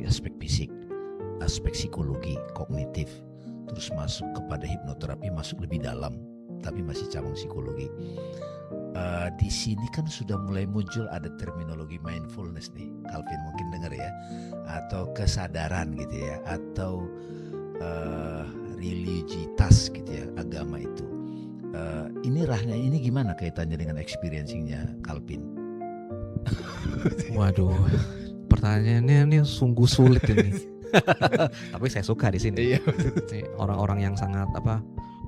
aspek fisik, aspek psikologi, kognitif, terus masuk kepada hipnoterapi, masuk lebih dalam, tapi masih cabang psikologi. Di sini kan sudah mulai muncul ada terminologi mindfulness nih, Calvin mungkin dengar ya, atau kesadaran gitu ya, atau religitas gitu ya, agama itu. Ini rahnya ini gimana kaitannya dengan experiencingnya Calvin? Waduh, pertanyaannya ini sungguh sulit ini. Tapi saya suka di sini. Orang-orang yang sangat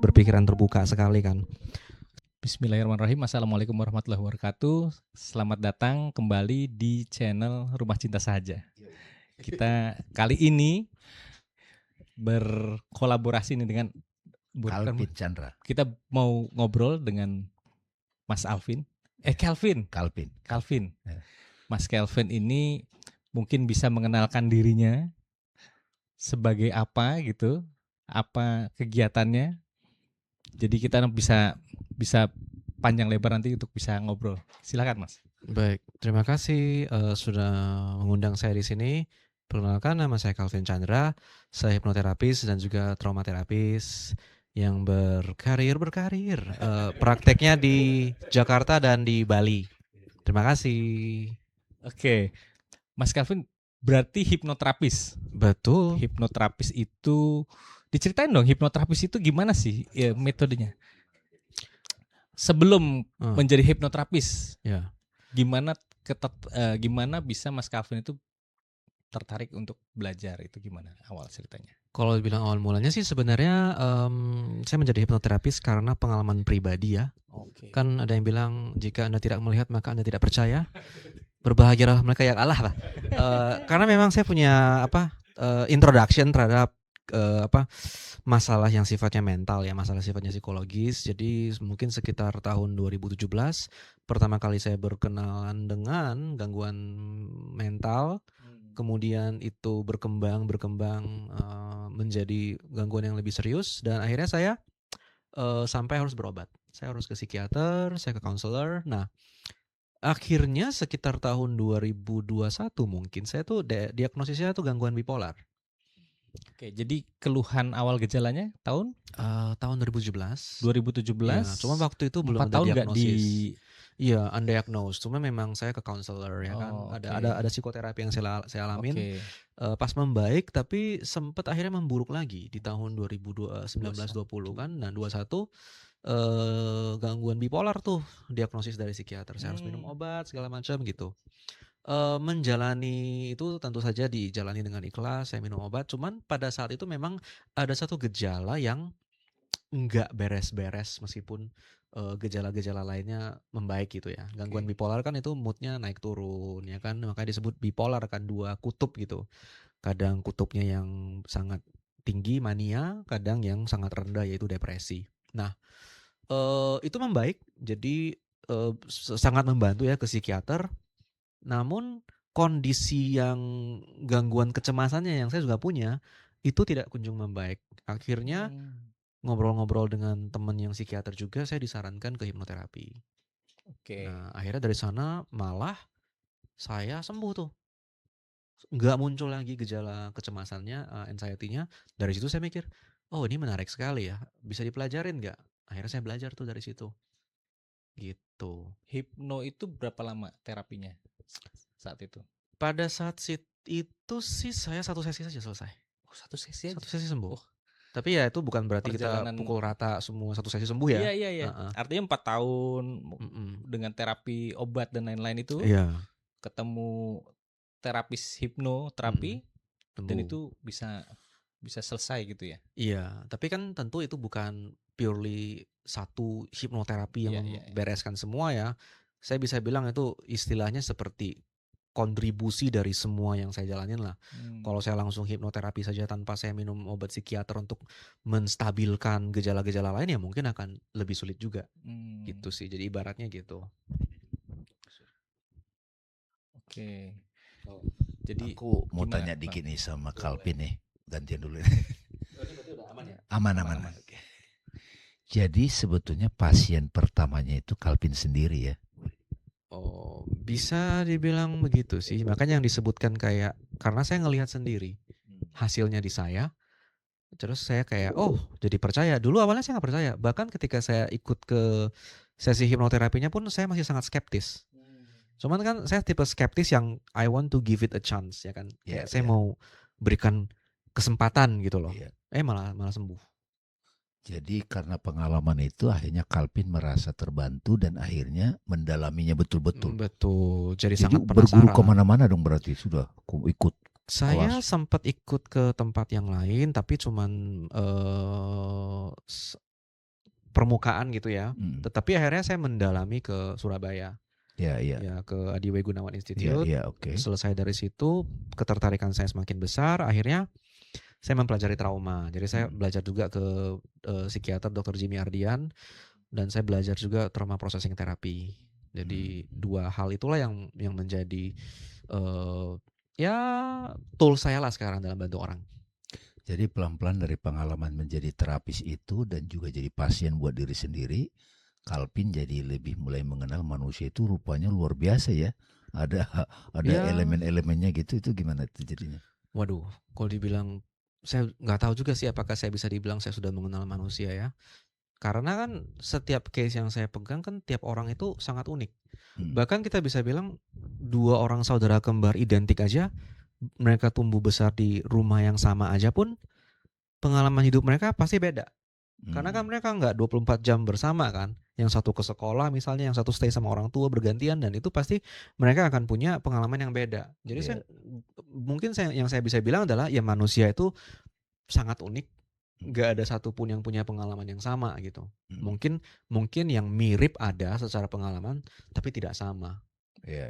berpikiran terbuka sekali kan. Bismillahirrahmanirrahim. Assalamualaikum warahmatullahi wabarakatuh. Selamat datang kembali di channel Rumah Cinta Sahaja. Kita kali ini berkolaborasi nih dengan Calvin Chandra. Kita mau ngobrol dengan Mas Calvin. Mas Calvin ini mungkin bisa mengenalkan dirinya sebagai apa gitu, apa kegiatannya. Jadi kita bisa panjang lebar nanti untuk bisa ngobrol. Silakan Mas. Baik, terima kasih sudah mengundang saya di sini. Perkenalkan, nama saya Calvin Chandra. Saya hipnoterapis dan juga traumaterapis yang berkarir. Prakteknya di Jakarta dan di Bali. Terima kasih. Oke, Mas Calvin berarti hipnoterapis. Betul. Hipnoterapis itu diceritain dong, hipnoterapis itu gimana sih ya, metodenya? Sebelum menjadi hipnoterapis, gimana bisa Mas Calvin itu tertarik untuk belajar, itu gimana awal ceritanya? Kalau dibilang awal mulanya sih sebenarnya saya menjadi hipnoterapis karena pengalaman pribadi ya. Kan ada yang bilang jika Anda tidak melihat maka Anda tidak percaya. Berbahagialah mereka yang Allah lah. Karena memang saya punya introduction terhadap masalah yang sifatnya mental ya, masalah sifatnya psikologis. Jadi mungkin sekitar tahun 2017 pertama kali saya berkenalan dengan gangguan mental. Kemudian itu berkembang menjadi gangguan yang lebih serius dan akhirnya saya sampai harus berobat. Saya harus ke psikiater, saya ke konselor. Nah, akhirnya sekitar tahun 2021 mungkin saya tuh diagnosisnya tuh gangguan bipolar. Oke, jadi keluhan awal gejalanya tahun 2017. 2017. Ya, cuma waktu itu belum ada diagnosis. Iya, undiagnosed. Cuma memang saya ke counselor ya kan. Ada psikoterapi yang saya alamin. Pas membaik tapi sempat akhirnya memburuk lagi di tahun 2019-20 kan. Dan 21 gangguan bipolar tuh diagnosis dari psikiater. Saya harus minum obat segala macam gitu. Menjalani itu tentu saja dijalani dengan ikhlas, saya minum obat. Cuman pada saat itu memang ada satu gejala yang enggak beres-beres meskipun gejala-gejala lainnya membaik gitu ya. Gangguan bipolar kan itu moodnya naik turun ya kan, makanya disebut bipolar kan, dua kutub gitu. Kadang kutubnya yang sangat tinggi mania, kadang yang sangat rendah yaitu depresi. Nah, itu membaik, jadi sangat membantu ya ke psikiater. Namun kondisi yang gangguan kecemasannya yang saya juga punya itu tidak kunjung membaik. Akhirnya ngobrol-ngobrol dengan teman yang psikiater juga, saya disarankan ke hipnoterapi. Nah, akhirnya dari sana malah saya sembuh tuh. Nggak muncul lagi gejala kecemasannya, anxiety-nya. Dari situ saya mikir, oh ini menarik sekali ya, bisa dipelajarin nggak? Akhirnya saya belajar tuh dari situ. Gitu. Hipno itu berapa lama terapinya saat itu? Pada saat itu sih saya satu sesi saja selesai. Satu sesi sembuh. Tapi ya itu bukan berarti kita pukul rata semua satu sesi sembuh ya. Iya. Artinya 4 tahun dengan terapi obat dan lain-lain itu. Ketemu terapis hipnoterapi dan itu bisa selesai gitu ya. Iya, tapi kan tentu itu bukan purely satu hipnoterapi yang membereskan semua ya. Saya bisa bilang itu istilahnya seperti kontribusi dari semua yang saya jalanin lah. Kalau saya langsung hipnoterapi saja tanpa saya minum obat psikiater untuk menstabilkan gejala-gejala lain ya mungkin akan lebih sulit juga. Gitu sih, jadi ibaratnya gitu. Oke. Jadi aku mau tanya dikit nih sama Calvin nih. Gantian dulu. Aman. Oke. Jadi sebetulnya pasien pertamanya itu Calvin sendiri ya? Oh, bisa dibilang begitu sih. Makanya yang disebutkan kayak karena saya ngelihat sendiri hasilnya di saya. Terus saya kayak, oh jadi percaya. Dulu awalnya saya nggak percaya. Bahkan ketika saya ikut ke sesi hipnoterapinya pun saya masih sangat skeptis. Cuman kan saya tipe skeptis yang I want to give it a chance ya kan. Iya, Kayak saya iya. mau berikan kesempatan gitu loh. Iya. Malah sembuh. Jadi karena pengalaman itu akhirnya Calvin merasa terbantu dan akhirnya mendalaminya betul-betul. Betul. Jadi Jadi sangat berguru penasaran. kemana-mana dong berarti sudah ikut Saya kelas. sempat ikut ke tempat yang lain tapi cuman permukaan gitu ya. Tetapi akhirnya saya mendalami ke Surabaya. Ya, iya. Ya ke Adiwe Gunawan Iya, Institute. iya, oke. Selesai dari situ ketertarikan saya semakin besar. Akhirnya saya mempelajari trauma. Jadi saya belajar juga ke psikiater Dr. Jimmy Ardian dan saya belajar juga trauma processing therapy. Jadi dua hal itulah yang menjadi ya tool saya lah sekarang dalam bantu orang. Jadi pelan-pelan dari pengalaman menjadi terapis itu dan juga jadi pasien buat diri sendiri, Calvin jadi lebih mulai mengenal manusia itu rupanya luar biasa ya. Ada Ya. elemen-elemennya gitu, itu gimana itu jadinya? Waduh, kalau dibilang saya nggak tahu juga sih apakah saya bisa dibilang saya sudah mengenal manusia ya. Karena kan setiap case yang saya pegang kan tiap orang itu sangat unik. Bahkan kita bisa bilang dua orang saudara kembar identik aja, mereka tumbuh besar di rumah yang sama aja pun pengalaman hidup mereka pasti beda. Karena kan mereka nggak 24 jam bersama kan. Yang satu ke sekolah misalnya, yang satu stay sama orang tua bergantian dan itu pasti mereka akan punya pengalaman yang beda. Jadi yang saya bisa bilang adalah ya manusia itu sangat unik. Nggak ada satupun yang punya pengalaman yang sama gitu. Mungkin yang mirip ada secara pengalaman tapi tidak sama.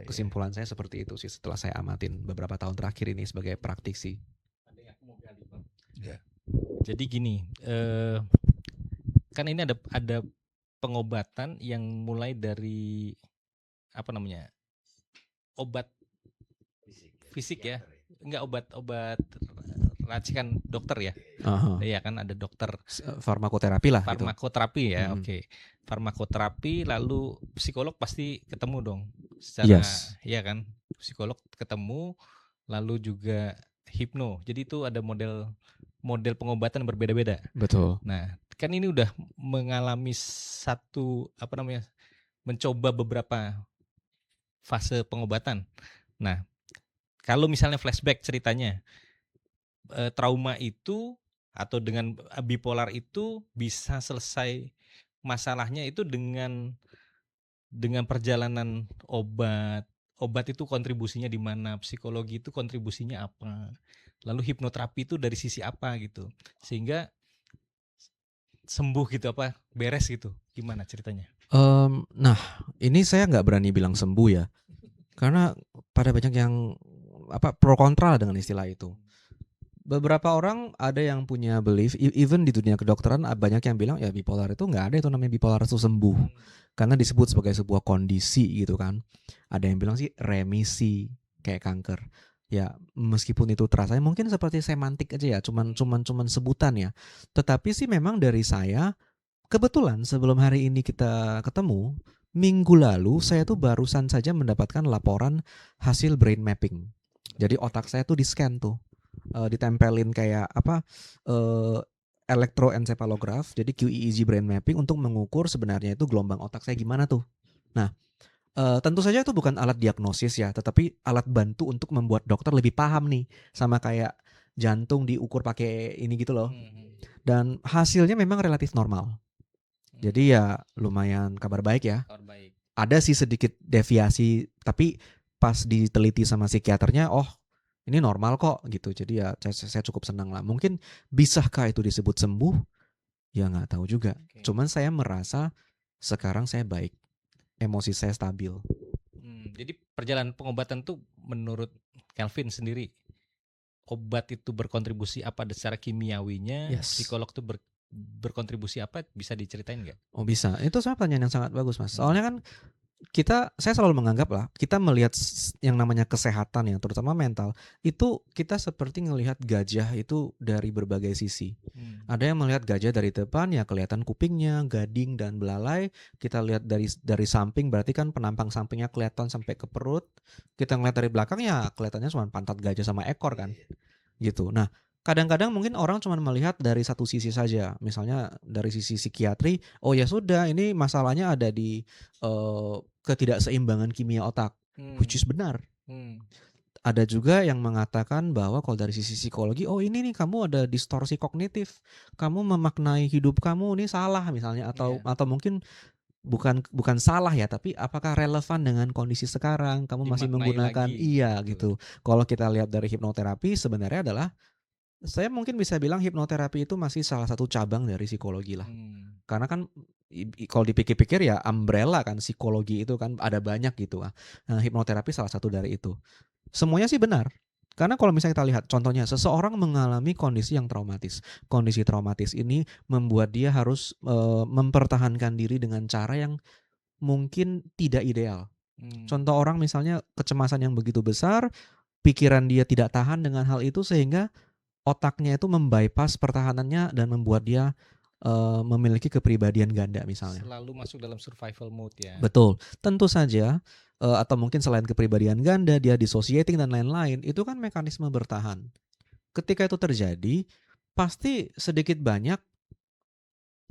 Kesimpulan saya seperti itu sih setelah saya amatin beberapa tahun terakhir ini sebagai praktisi. Jadi gini, kan ini ada pengobatan yang mulai dari obat fisik ya, enggak obat racikan dokter ya. Iya kan ada dokter farmakoterapi lah gitu. Farmakoterapi ya, oke. Farmakoterapi lalu psikolog pasti ketemu dong secara ya kan. Psikolog ketemu lalu juga hipno. Jadi itu ada model pengobatan berbeda-beda. Betul. Nah, kan ini udah mengalami satu mencoba beberapa fase pengobatan. Nah, kalau misalnya flashback ceritanya, trauma itu atau dengan bipolar itu bisa selesai masalahnya itu dengan perjalanan obat. Obat itu kontribusinya di mana, psikologi itu kontribusinya apa, lalu hipnoterapi itu dari sisi apa gitu, sehingga sembuh gitu beres gitu. Gimana ceritanya? Nah, ini saya nggak berani bilang sembuh ya, karena pada banyak yang pro kontra dengan istilah itu. Beberapa orang ada yang punya belief, even di dunia kedokteran banyak yang bilang ya bipolar itu nggak ada itu namanya bipolar itu sembuh, karena disebut sebagai sebuah kondisi gitu kan. Ada yang bilang sih remisi kayak kanker. Ya meskipun itu terasa mungkin seperti semantik aja ya, cuman sebutan ya. Tetapi sih memang dari saya kebetulan sebelum hari ini kita ketemu, minggu lalu saya tuh barusan saja mendapatkan laporan hasil brain mapping. Jadi otak saya tuh di-scan tuh. Ditempelin kayak elektroencephalograph, jadi QEEG brain mapping untuk mengukur sebenarnya itu gelombang otak saya gimana tuh. Nah, tentu saja itu bukan alat diagnosis ya, tetapi alat bantu untuk membuat dokter lebih paham nih, sama kayak jantung diukur pakai ini gitu loh. Dan hasilnya memang relatif normal. Jadi ya lumayan kabar baik ya. Ada sih sedikit deviasi, tapi pas diteliti sama psikiaternya, oh ini normal kok gitu. Jadi ya saya cukup senang lah. Mungkin bisakah itu disebut sembuh? Ya nggak tahu juga. Cuman saya merasa sekarang saya baik, emosi saya stabil. Jadi perjalanan pengobatan tuh menurut Calvin sendiri, obat itu berkontribusi apa secara kimiawinya? Psikolog tuh berkontribusi apa? Bisa diceritain nggak? Oh bisa. Itu sebenarnya pertanyaan yang sangat bagus mas. Soalnya kan saya selalu menganggap lah, kita melihat yang namanya kesehatan ya, terutama mental, itu kita seperti ngelihat gajah itu dari berbagai sisi. Ada yang melihat gajah dari depan ya kelihatan kupingnya, gading dan belalai. Kita lihat dari samping berarti kan penampang sampingnya kelihatan sampai ke perut. Kita ngeliat dari belakang ya kelihatannya cuma pantat gajah sama ekor kan. Gitu. Nah, kadang-kadang mungkin orang cuma melihat dari satu sisi saja. Misalnya dari sisi psikiatri, oh ya sudah ini masalahnya ada di ketidakseimbangan kimia otak, which is benar. Ada juga yang mengatakan bahwa kalau dari sisi psikologi, oh ini nih kamu ada distorsi kognitif, kamu memaknai hidup kamu ini salah misalnya, atau mungkin bukan salah ya, tapi apakah relevan dengan kondisi sekarang, kamu masih Dimaknai menggunakan lagi. gitu. Kalau kita lihat dari hipnoterapi sebenarnya adalah, saya mungkin bisa bilang hipnoterapi itu masih salah satu cabang dari psikologi lah. Karena kan kalau dipikir-pikir ya umbrella kan psikologi itu kan ada banyak gitu. Nah, hipnoterapi salah satu dari itu. Semuanya sih benar. Karena kalau misalnya kita lihat contohnya seseorang mengalami kondisi yang traumatis. Kondisi traumatis ini membuat dia harus mempertahankan diri dengan cara yang mungkin tidak ideal. Contoh orang misalnya kecemasan yang begitu besar, pikiran dia tidak tahan dengan hal itu sehingga otaknya itu membypass pertahanannya dan membuat dia memiliki kepribadian ganda misalnya. Selalu masuk dalam survival mode ya. Betul. Tentu saja atau mungkin selain kepribadian ganda, dia dissociating dan lain-lain, itu kan mekanisme bertahan. Ketika itu terjadi, pasti sedikit banyak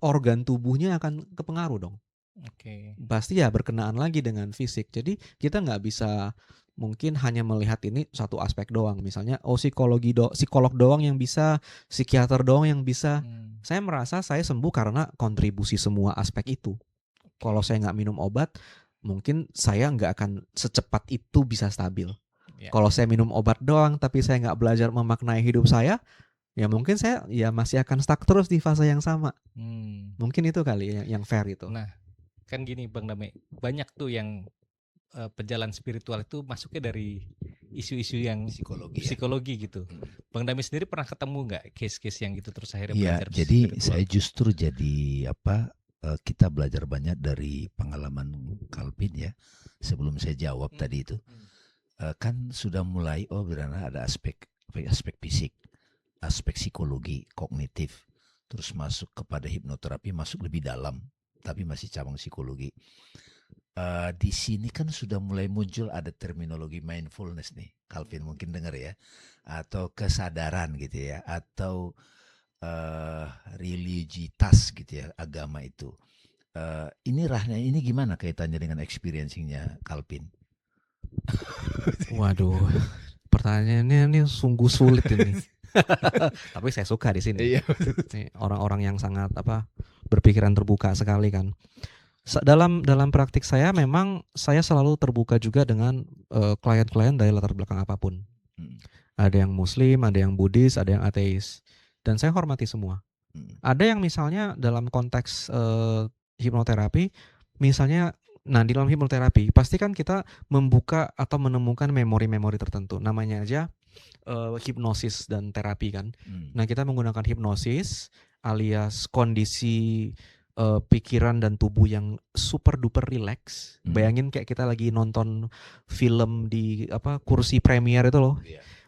organ tubuhnya akan kepengaruh dong. Pasti ya berkenaan lagi dengan fisik. Jadi kita nggak bisa mungkin hanya melihat ini satu aspek doang. Misalnya psikolog doang yang bisa, psikiater doang yang bisa. Saya merasa saya sembuh karena kontribusi semua aspek itu. Kalau saya nggak minum obat, mungkin saya nggak akan secepat itu bisa stabil. Kalau saya minum obat doang tapi saya nggak belajar memaknai hidup saya, ya mungkin saya ya masih akan stuck terus di fase yang sama. Mungkin itu kali yang fair itu. Nah, kan gini Bang Dame, banyak tuh yang pejalan spiritual itu masuknya dari isu-isu yang psikologi gitu. Bang Dame sendiri pernah ketemu nggak case-case yang gitu terus akhirnya belajar spiritual? Jadi saya justru jadi kita belajar banyak dari pengalaman Calvin ya. Sebelum saya jawab tadi itu, kan sudah mulai berana ada aspek fisik, aspek psikologi, kognitif, terus masuk kepada hipnoterapi, masuk lebih dalam, tapi masih cabang psikologi. Di sini kan sudah mulai muncul ada terminologi mindfulness nih, Calvin mungkin dengar ya, atau kesadaran gitu ya, atau religitas gitu ya, agama itu. Ini gimana kaitannya dengan experiencingnya Calvin? Waduh, pertanyaannya ini sungguh sulit ini. Tapi saya suka di sini. Orang-orang yang sangat berpikiran terbuka sekali kan. Dalam praktik saya memang saya selalu terbuka juga dengan klien-klien dari latar belakang apapun. Ada yang Muslim, ada yang Buddhis, ada yang ateis, dan saya hormati semua. Ada yang misalnya dalam konteks hipnoterapi, misalnya, nah di dalam hipnoterapi pasti kan kita membuka atau menemukan memori-memori tertentu. Namanya aja hipnosis dan terapi kan. Nah kita menggunakan hipnosis alias kondisi pikiran dan tubuh yang super duper relax. Bayangin kayak kita lagi nonton film di kursi premier itu loh.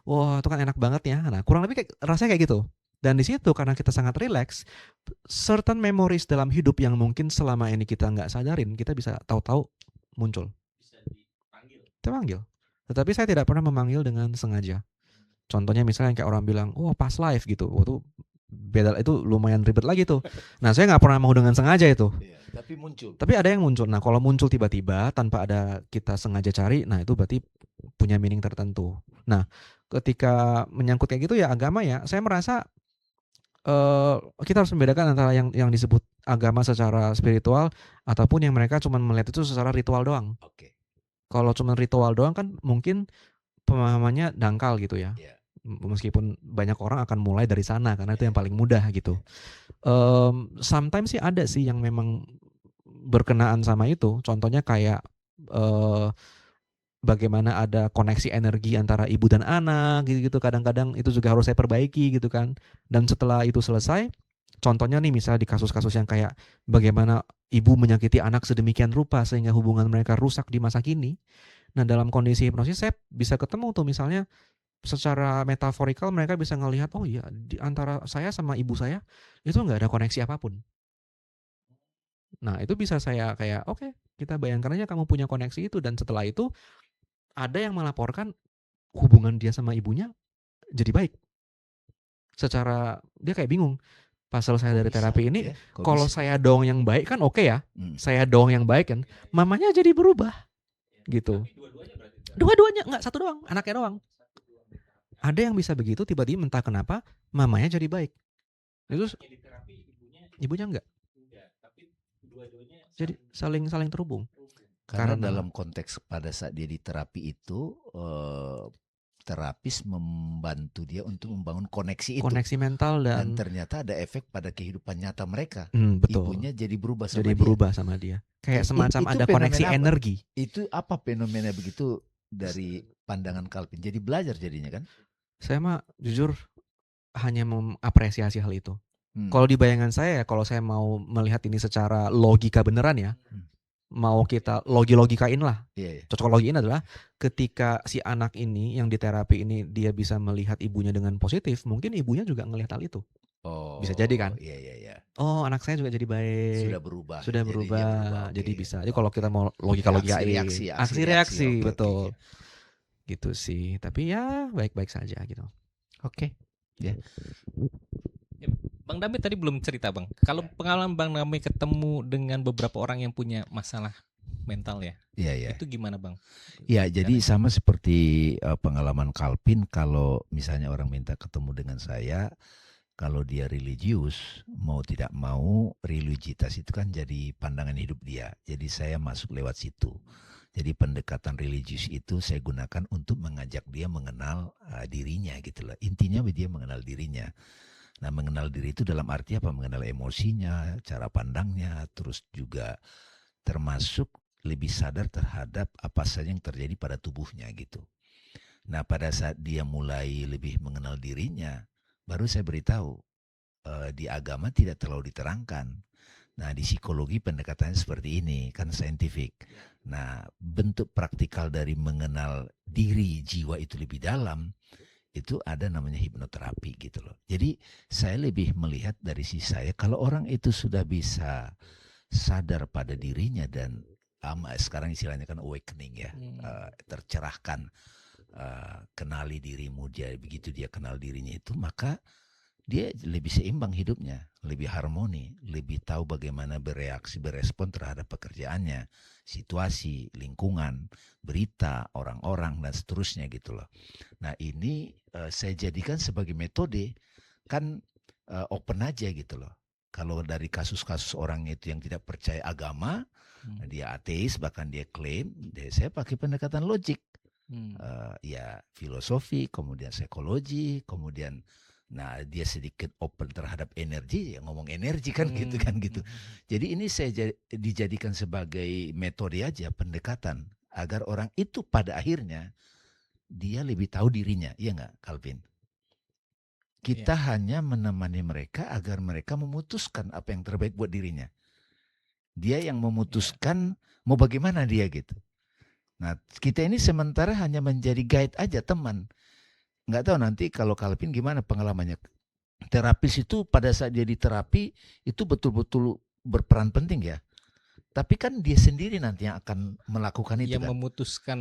Wah, itu kan enak banget ya. Nah, kurang lebih rasanya kayak gitu. Dan di situ karena kita sangat relax, certain memories dalam hidup yang mungkin selama ini kita nggak sadarin, kita bisa tahu-tahu muncul. Bisa dipanggil. Tetapi saya tidak pernah memanggil dengan sengaja. Contohnya misalnya kayak orang bilang, past life gitu. Tuh beda, itu lumayan ribet lagi tuh. Nah saya nggak pernah mau dengan sengaja itu. Tapi muncul. Tapi ada yang muncul. Nah kalau muncul tiba-tiba tanpa ada kita sengaja cari, nah itu berarti punya meaning tertentu. Nah ketika menyangkut kayak gitu ya agama ya, saya merasa kita harus membedakan antara yang disebut agama secara spiritual ataupun yang mereka cuma melihat itu secara ritual doang. Kalau cuma ritual doang kan mungkin pemahamannya dangkal gitu ya. Meskipun banyak orang akan mulai dari sana karena itu yang paling mudah gitu. Sometimes sih ada sih yang memang berkenaan sama itu. Contohnya kayak bagaimana ada koneksi energi antara ibu dan anak gitu. Kadang-kadang itu juga harus saya perbaiki gitu kan. Dan setelah itu selesai, Contohnya nih misalnya di kasus-kasus yang kayak bagaimana ibu menyakiti anak sedemikian rupa sehingga hubungan mereka rusak di masa kini. Nah, dalam kondisi hipnosis saya bisa ketemu tuh misalnya secara metaforikal mereka bisa ngelihat, oh iya di antara saya sama ibu saya itu nggak ada koneksi apapun. Nah, itu bisa saya kayak, oke, kita bayangkan aja kamu punya koneksi itu, dan setelah itu ada yang melaporkan hubungan dia sama ibunya jadi baik. Secara dia kayak bingung. Pas selesai Kok dari bisa terapi gitu ini, ya? Kok kalau bisa? saya doang yang baik kan oke ya. Hmm. Saya doang yang baik kan, mamanya jadi berubah gitu. Dua-duanya, nggak satu doang, anaknya doang. Ada yang bisa begitu tiba-tiba entah kenapa mamanya jadi baik. Itu ibunya enggak. Jadi saling terhubung. Karena Karena dalam konteks pada saat dia di terapi itu terapis membantu dia untuk membangun koneksi itu. koneksi mental Dan dan ternyata ada efek pada kehidupan nyata mereka. betul. Ibunya jadi berubah sama Jadi dia. berubah sama dia. Kayak semacam Itu ada koneksi fenomena apa? energi. Itu apa fenomena begitu dari pandangan Calvin? Jadi belajar jadinya kan? Saya mah jujur hanya mengapresiasi hal itu. Hmm. Kalau di bayangan saya ya, kalau saya mau melihat ini secara logika beneran ya, mau kita logikain lah. Iya, iya. Cocok logiin adalah ketika si anak ini yang di terapi ini dia bisa melihat ibunya dengan positif, mungkin ibunya juga ngelihat hal itu. Oh, Bisa jadi kan? Iya, iya, iya. Oh, anak saya juga jadi baik. Sudah berubah. Sudah Jadi dia berubah. berubah, Jadi oke. bisa. Jadi kalau kita mau Reaksi, logikain, oke, aksi-reaksi, oke. betul. Gitu sih. Tapi ya baik-baik saja gitu. Oke. Ya. Bang Dami tadi belum cerita Bang. Kalau pengalaman Bang Dami ketemu dengan beberapa orang yang punya masalah mental ya, Iya, iya. itu gimana Bang? Ya, jadi sama seperti pengalaman Calvin, kalau misalnya orang minta ketemu dengan saya, kalau dia religius, mau tidak mau religiusitas itu kan jadi pandangan hidup dia. Jadi saya masuk lewat situ. Jadi pendekatan religius itu saya gunakan untuk mengajak dia mengenal dirinya gitu loh. Intinya dia mengenal dirinya. Nah, mengenal diri itu dalam arti apa? Mengenal emosinya, cara pandangnya, terus juga termasuk lebih sadar terhadap apa saja yang terjadi pada tubuhnya gitu. Nah, pada saat dia mulai lebih mengenal dirinya, baru saya beritahu di agama tidak terlalu diterangkan. Nah, di psikologi pendekatannya seperti ini, kan saintifik. Nah, bentuk praktikal dari mengenal diri jiwa itu lebih dalam, itu ada namanya hipnoterapi gitu loh. Jadi saya lebih melihat dari sisi saya, kalau orang itu sudah bisa sadar pada dirinya dan sekarang istilahnya kan awakening ya, tercerahkan, kenali dirimu, dia begitu dia kenal dirinya itu, maka dia lebih seimbang hidupnya, lebih harmoni, lebih tahu bagaimana bereaksi, berespon terhadap pekerjaannya, situasi, lingkungan, berita, orang-orang, dan seterusnya gitu loh. Nah, ini saya jadikan sebagai metode, kan open aja gitu loh. Kalau dari kasus-kasus orang itu yang tidak percaya agama, dia ateis, bahkan dia klaim, saya pakai pendekatan logik. Ya filosofi, kemudian psikologi, kemudian dia sedikit open terhadap energi, ya ngomong energi kan gitu kan gitu. Jadi ini saya dijadikan sebagai metode aja, pendekatan, agar orang itu pada akhirnya dia lebih tahu dirinya, iya nggak Calvin? Kita hanya menemani mereka agar mereka memutuskan apa yang terbaik buat dirinya. Dia yang memutuskan mau bagaimana dia gitu. Nah, kita ini sementara hanya menjadi guide aja, teman. Nggak tahu nanti kalau Calvin gimana pengalamannya. Terapis itu pada saat dia di terapi itu betul-betul berperan penting ya. Tapi kan dia sendiri nanti yang akan melakukan itu yang kan. memutuskan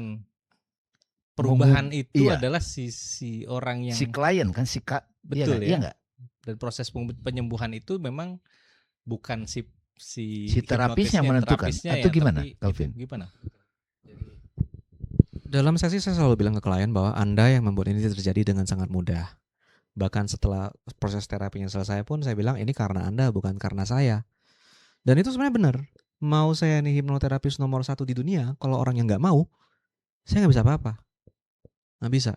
perubahan itu iya. adalah si orang yang si klien kan, betul iya ya. nggak? Dan proses penyembuhan itu memang bukan si terapisnya menentukan atau gimana, Calvin? Gimana? Dalam sesi saya selalu bilang ke klien bahwa Anda yang membuat ini terjadi dengan sangat mudah. Bahkan setelah proses terapinya selesai pun saya bilang ini karena Anda, bukan karena saya. Dan itu sebenarnya benar. Mau saya nih hipnoterapis nomor 1 di dunia, kalau orang yang nggak mau, saya nggak bisa apa-apa. Nggak bisa.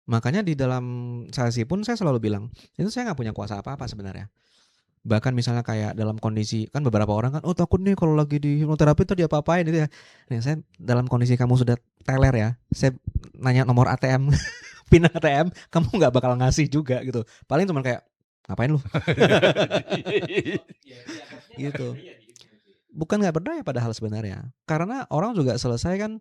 Makanya di dalam sesi pun saya selalu bilang, itu saya nggak punya kuasa apa-apa sebenarnya. Bahkan misalnya kayak dalam kondisi, kan beberapa orang kan, oh takut nih kalau lagi di hipnoterapi tuh dia apa-apain gitu ya. Nih saya dalam kondisi kamu sudah teler ya, saya nanya nomor ATM, PIN ATM, kamu nggak bakal ngasih juga gitu. Paling cuma kayak ngapain lu? Gitu. Bukan nggak berdaya padahal sebenarnya. Karena orang juga selesai kan,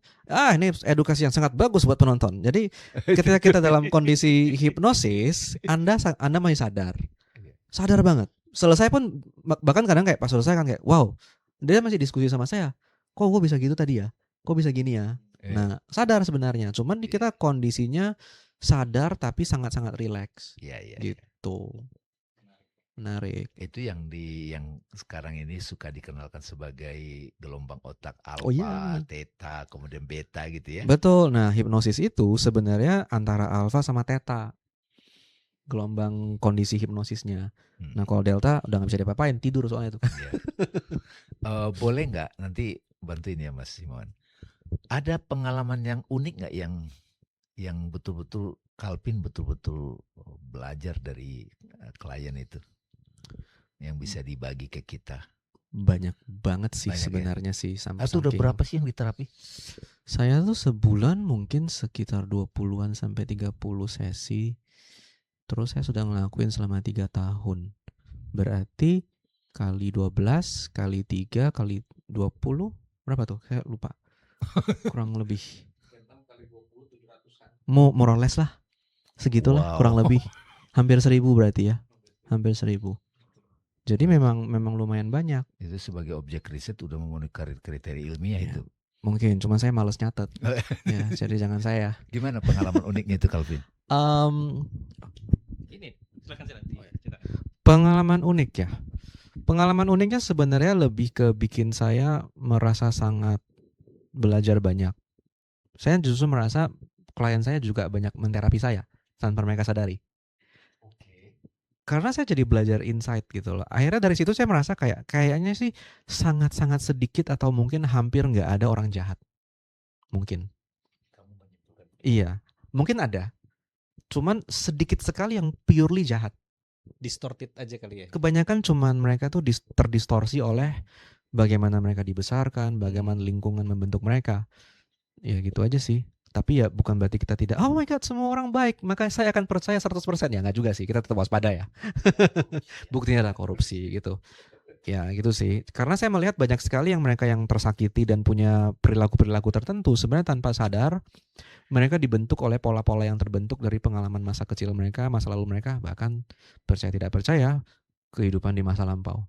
ini edukasi yang sangat bagus buat penonton. Jadi ketika kita dalam kondisi hipnosis, Anda masih sadar banget. Selesai pun bahkan kadang kayak pas selesai kan kayak, wow, dia masih diskusi sama saya. Kok gue bisa gitu tadi ya? Kok bisa gini ya? Nah, sadar sebenarnya. Cuman di kita kondisinya sadar tapi sangat-sangat rileks. Gitu. Menarik. Itu yang sekarang ini suka dikenalkan sebagai gelombang otak alfa, theta, kemudian beta gitu ya. Betul. Nah, hipnosis itu sebenarnya antara alfa sama theta. Gelombang kondisi hipnosisnya. Nah, kalau delta udah nggak bisa diapa-apain, tidur soalnya itu. Boleh nggak nanti bantuin ya Mas Simon? Ada pengalaman yang unik nggak yang betul-betul Calvin betul-betul belajar dari klien itu? Yang bisa dibagi ke kita. Banyak banget sih sebenarnya sih. Atau udah berapa sih yang diterapi? Saya tuh sebulan mungkin sekitar 20-an sampai 30 sesi. Terus saya sudah ngelakuin selama 3 tahun. Berarti kali 12, kali 3, kali 20, berapa tuh? Saya lupa. Kurang lebih. More or less lah. Segitulah kurang lebih. Hampir 1000 berarti ya. Hampir 1000. Jadi memang lumayan banyak. Itu sebagai objek riset udah memenuhi kriteria ilmiah itu. Mungkin, cuma saya males nyatet. Ya, jadi jangan saya. Gimana pengalaman uniknya itu Calvin? Ini silakan. Pengalaman unik ya. Pengalaman uniknya sebenarnya lebih ke bikin saya merasa sangat belajar banyak. Saya justru merasa klien saya juga banyak menterapi saya tanpa mereka sadari. Karena saya jadi belajar insight gitu loh. Akhirnya dari situ saya merasa kayaknya sih sangat-sangat sedikit atau mungkin hampir nggak ada orang jahat. Mungkin. Iya, mungkin ada. Cuman sedikit sekali yang purely jahat. Distorted aja kali ya. Kebanyakan cuman mereka tuh terdistorsi oleh bagaimana mereka dibesarkan, bagaimana lingkungan membentuk mereka. Ya gitu aja sih. Tapi ya bukan berarti kita tidak, oh my god semua orang baik, maka saya akan percaya 100%. Ya nggak juga sih, kita tetap waspada ya. Buktinya adalah korupsi gitu. Ya gitu sih. Karena saya melihat banyak sekali yang mereka yang tersakiti dan punya perilaku-perilaku tertentu sebenarnya tanpa sadar mereka dibentuk oleh pola-pola yang terbentuk dari pengalaman masa kecil mereka, masa lalu mereka, bahkan percaya tidak percaya kehidupan di masa lampau.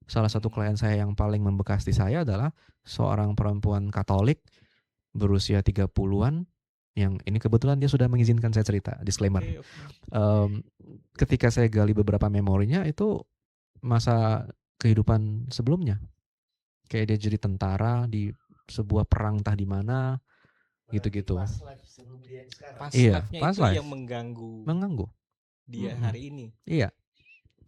Salah satu klien saya yang paling membekas di saya adalah seorang perempuan Katolik berusia 30-an, yang ini kebetulan dia sudah mengizinkan saya cerita, disclaimer. Ketika saya gali beberapa memorinya itu masa kehidupan sebelumnya. Kayak dia jadi tentara di sebuah perang entah di mana, gitu-gitu. Iya, pas life yang mengganggu dia hari ini. Iya.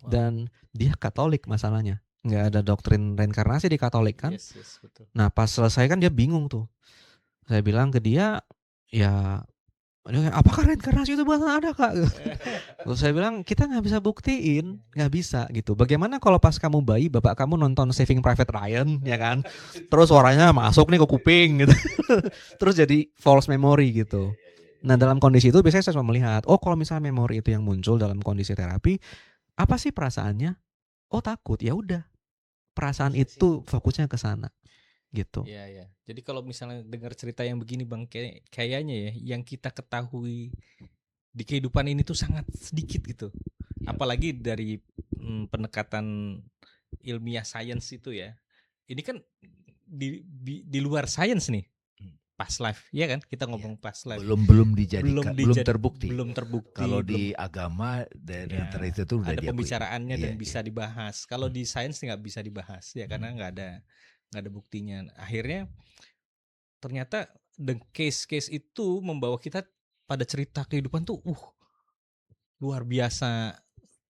Dan dia Katolik masalahnya. Nggak ada doktrin reinkarnasi di Katolik kan. Yes, betul. Nah pas selesai kan dia bingung tuh. Saya bilang ke dia, ya apakah reinkarnasi itu benar ada kak? Terus saya bilang kita nggak bisa buktiin, nggak bisa gitu. Bagaimana kalau pas kamu bayi bapak kamu nonton Saving Private Ryan ya kan? Terus suaranya masuk nih ke kuping gitu. Terus jadi false memory gitu. Nah dalam kondisi itu biasanya saya cuma melihat, oh kalau misalnya memori itu yang muncul dalam kondisi terapi, apa sih perasaannya? Oh takut, ya udah. Perasaan itu fokusnya ke sana. Gitu. Iya. Jadi kalau misalnya dengar cerita yang begini Bang, kayaknya ya yang kita ketahui di kehidupan ini tuh sangat sedikit gitu. Apalagi dari pendekatan ilmiah sains itu ya. Ini kan di luar sains nih. Past life, ya kan? Kita ngomong past life. Belum terbukti. Belum terbukti. Kalau di agama dari antara itu tuh udah ada pembicaraannya dan bisa dibahas. Kalau di sains nggak bisa dibahas ya karena nggak ada buktinya. Akhirnya ternyata the case itu membawa kita pada cerita kehidupan tuh luar biasa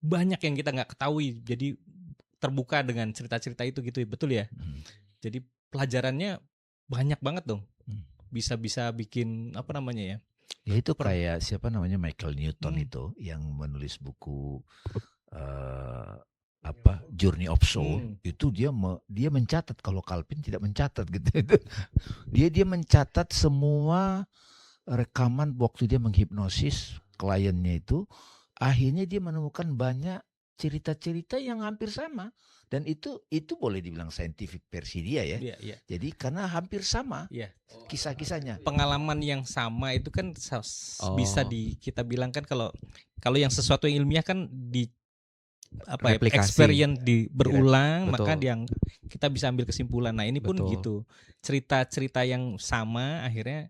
banyak yang kita nggak ketahui. Jadi terbuka dengan cerita-cerita itu gitu, betul ya? Jadi pelajarannya banyak banget dong. Bisa bikin apa namanya ya? Ya itu kayak siapa namanya Michael Newton itu yang menulis buku Journey of Soul. Itu dia mencatat kalau Calvin tidak mencatat gitu. dia mencatat semua rekaman waktu dia menghipnosis kliennya itu. Akhirnya dia menemukan banyak cerita-cerita yang hampir sama, dan itu boleh dibilang scientific versi dia ya. Iya, iya. Jadi karena hampir sama Iya. kisah-kisahnya. Pengalaman yang sama itu kan bisa Oh. kita bilang kan kalau yang sesuatu yang ilmiah kan di apa ya, Replikasi. experience berulang, maka Betul. yang kita bisa ambil kesimpulan. Nah, ini pun Betul. gitu. Cerita-cerita yang sama akhirnya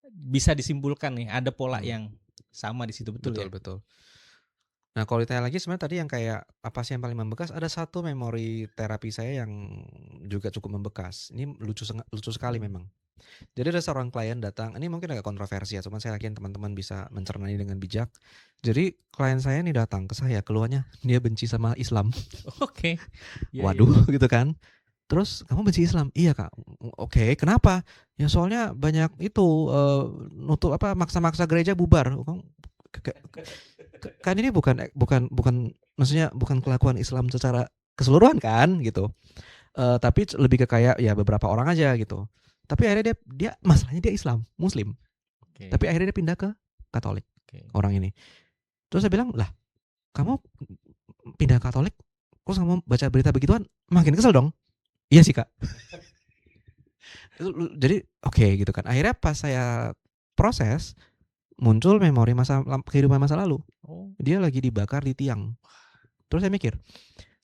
bisa disimpulkan nih, ada pola yang sama di situ, betul ya? Betul. Nah, kalau ditanya lagi sebenarnya tadi yang kayak apa sih yang paling membekas, ada satu memori terapi saya yang juga cukup membekas. Ini lucu sekali memang. Jadi ada seorang klien datang, ini mungkin agak kontroversi ya, cuman saya yakin teman-teman bisa mencernanya dengan bijak. Jadi klien saya ini datang ke saya, keluhannya dia benci sama Islam. Oke. Iya, Waduh, gitu kan. Terus kamu benci Islam? Iya kak. Oke, kenapa? Ya soalnya banyak itu nutup apa maksa-maksa gereja bubar. Kan ini bukan maksudnya bukan kelakuan Islam secara keseluruhan kan gitu. Tapi lebih ke kayak ya beberapa orang aja gitu. Tapi akhirnya dia masalahnya dia Islam, Muslim. Oke. Tapi akhirnya dia pindah ke Katolik Oke. orang ini. Terus saya bilang, "Lah, kamu pindah Katolik terus kamu baca berita begituan, makin kesel dong." Iya sih, Kak. Jadi oke gitu kan. Akhirnya pas saya proses muncul memori kehidupan masa lalu. Oh. Dia lagi dibakar di tiang. Terus saya mikir,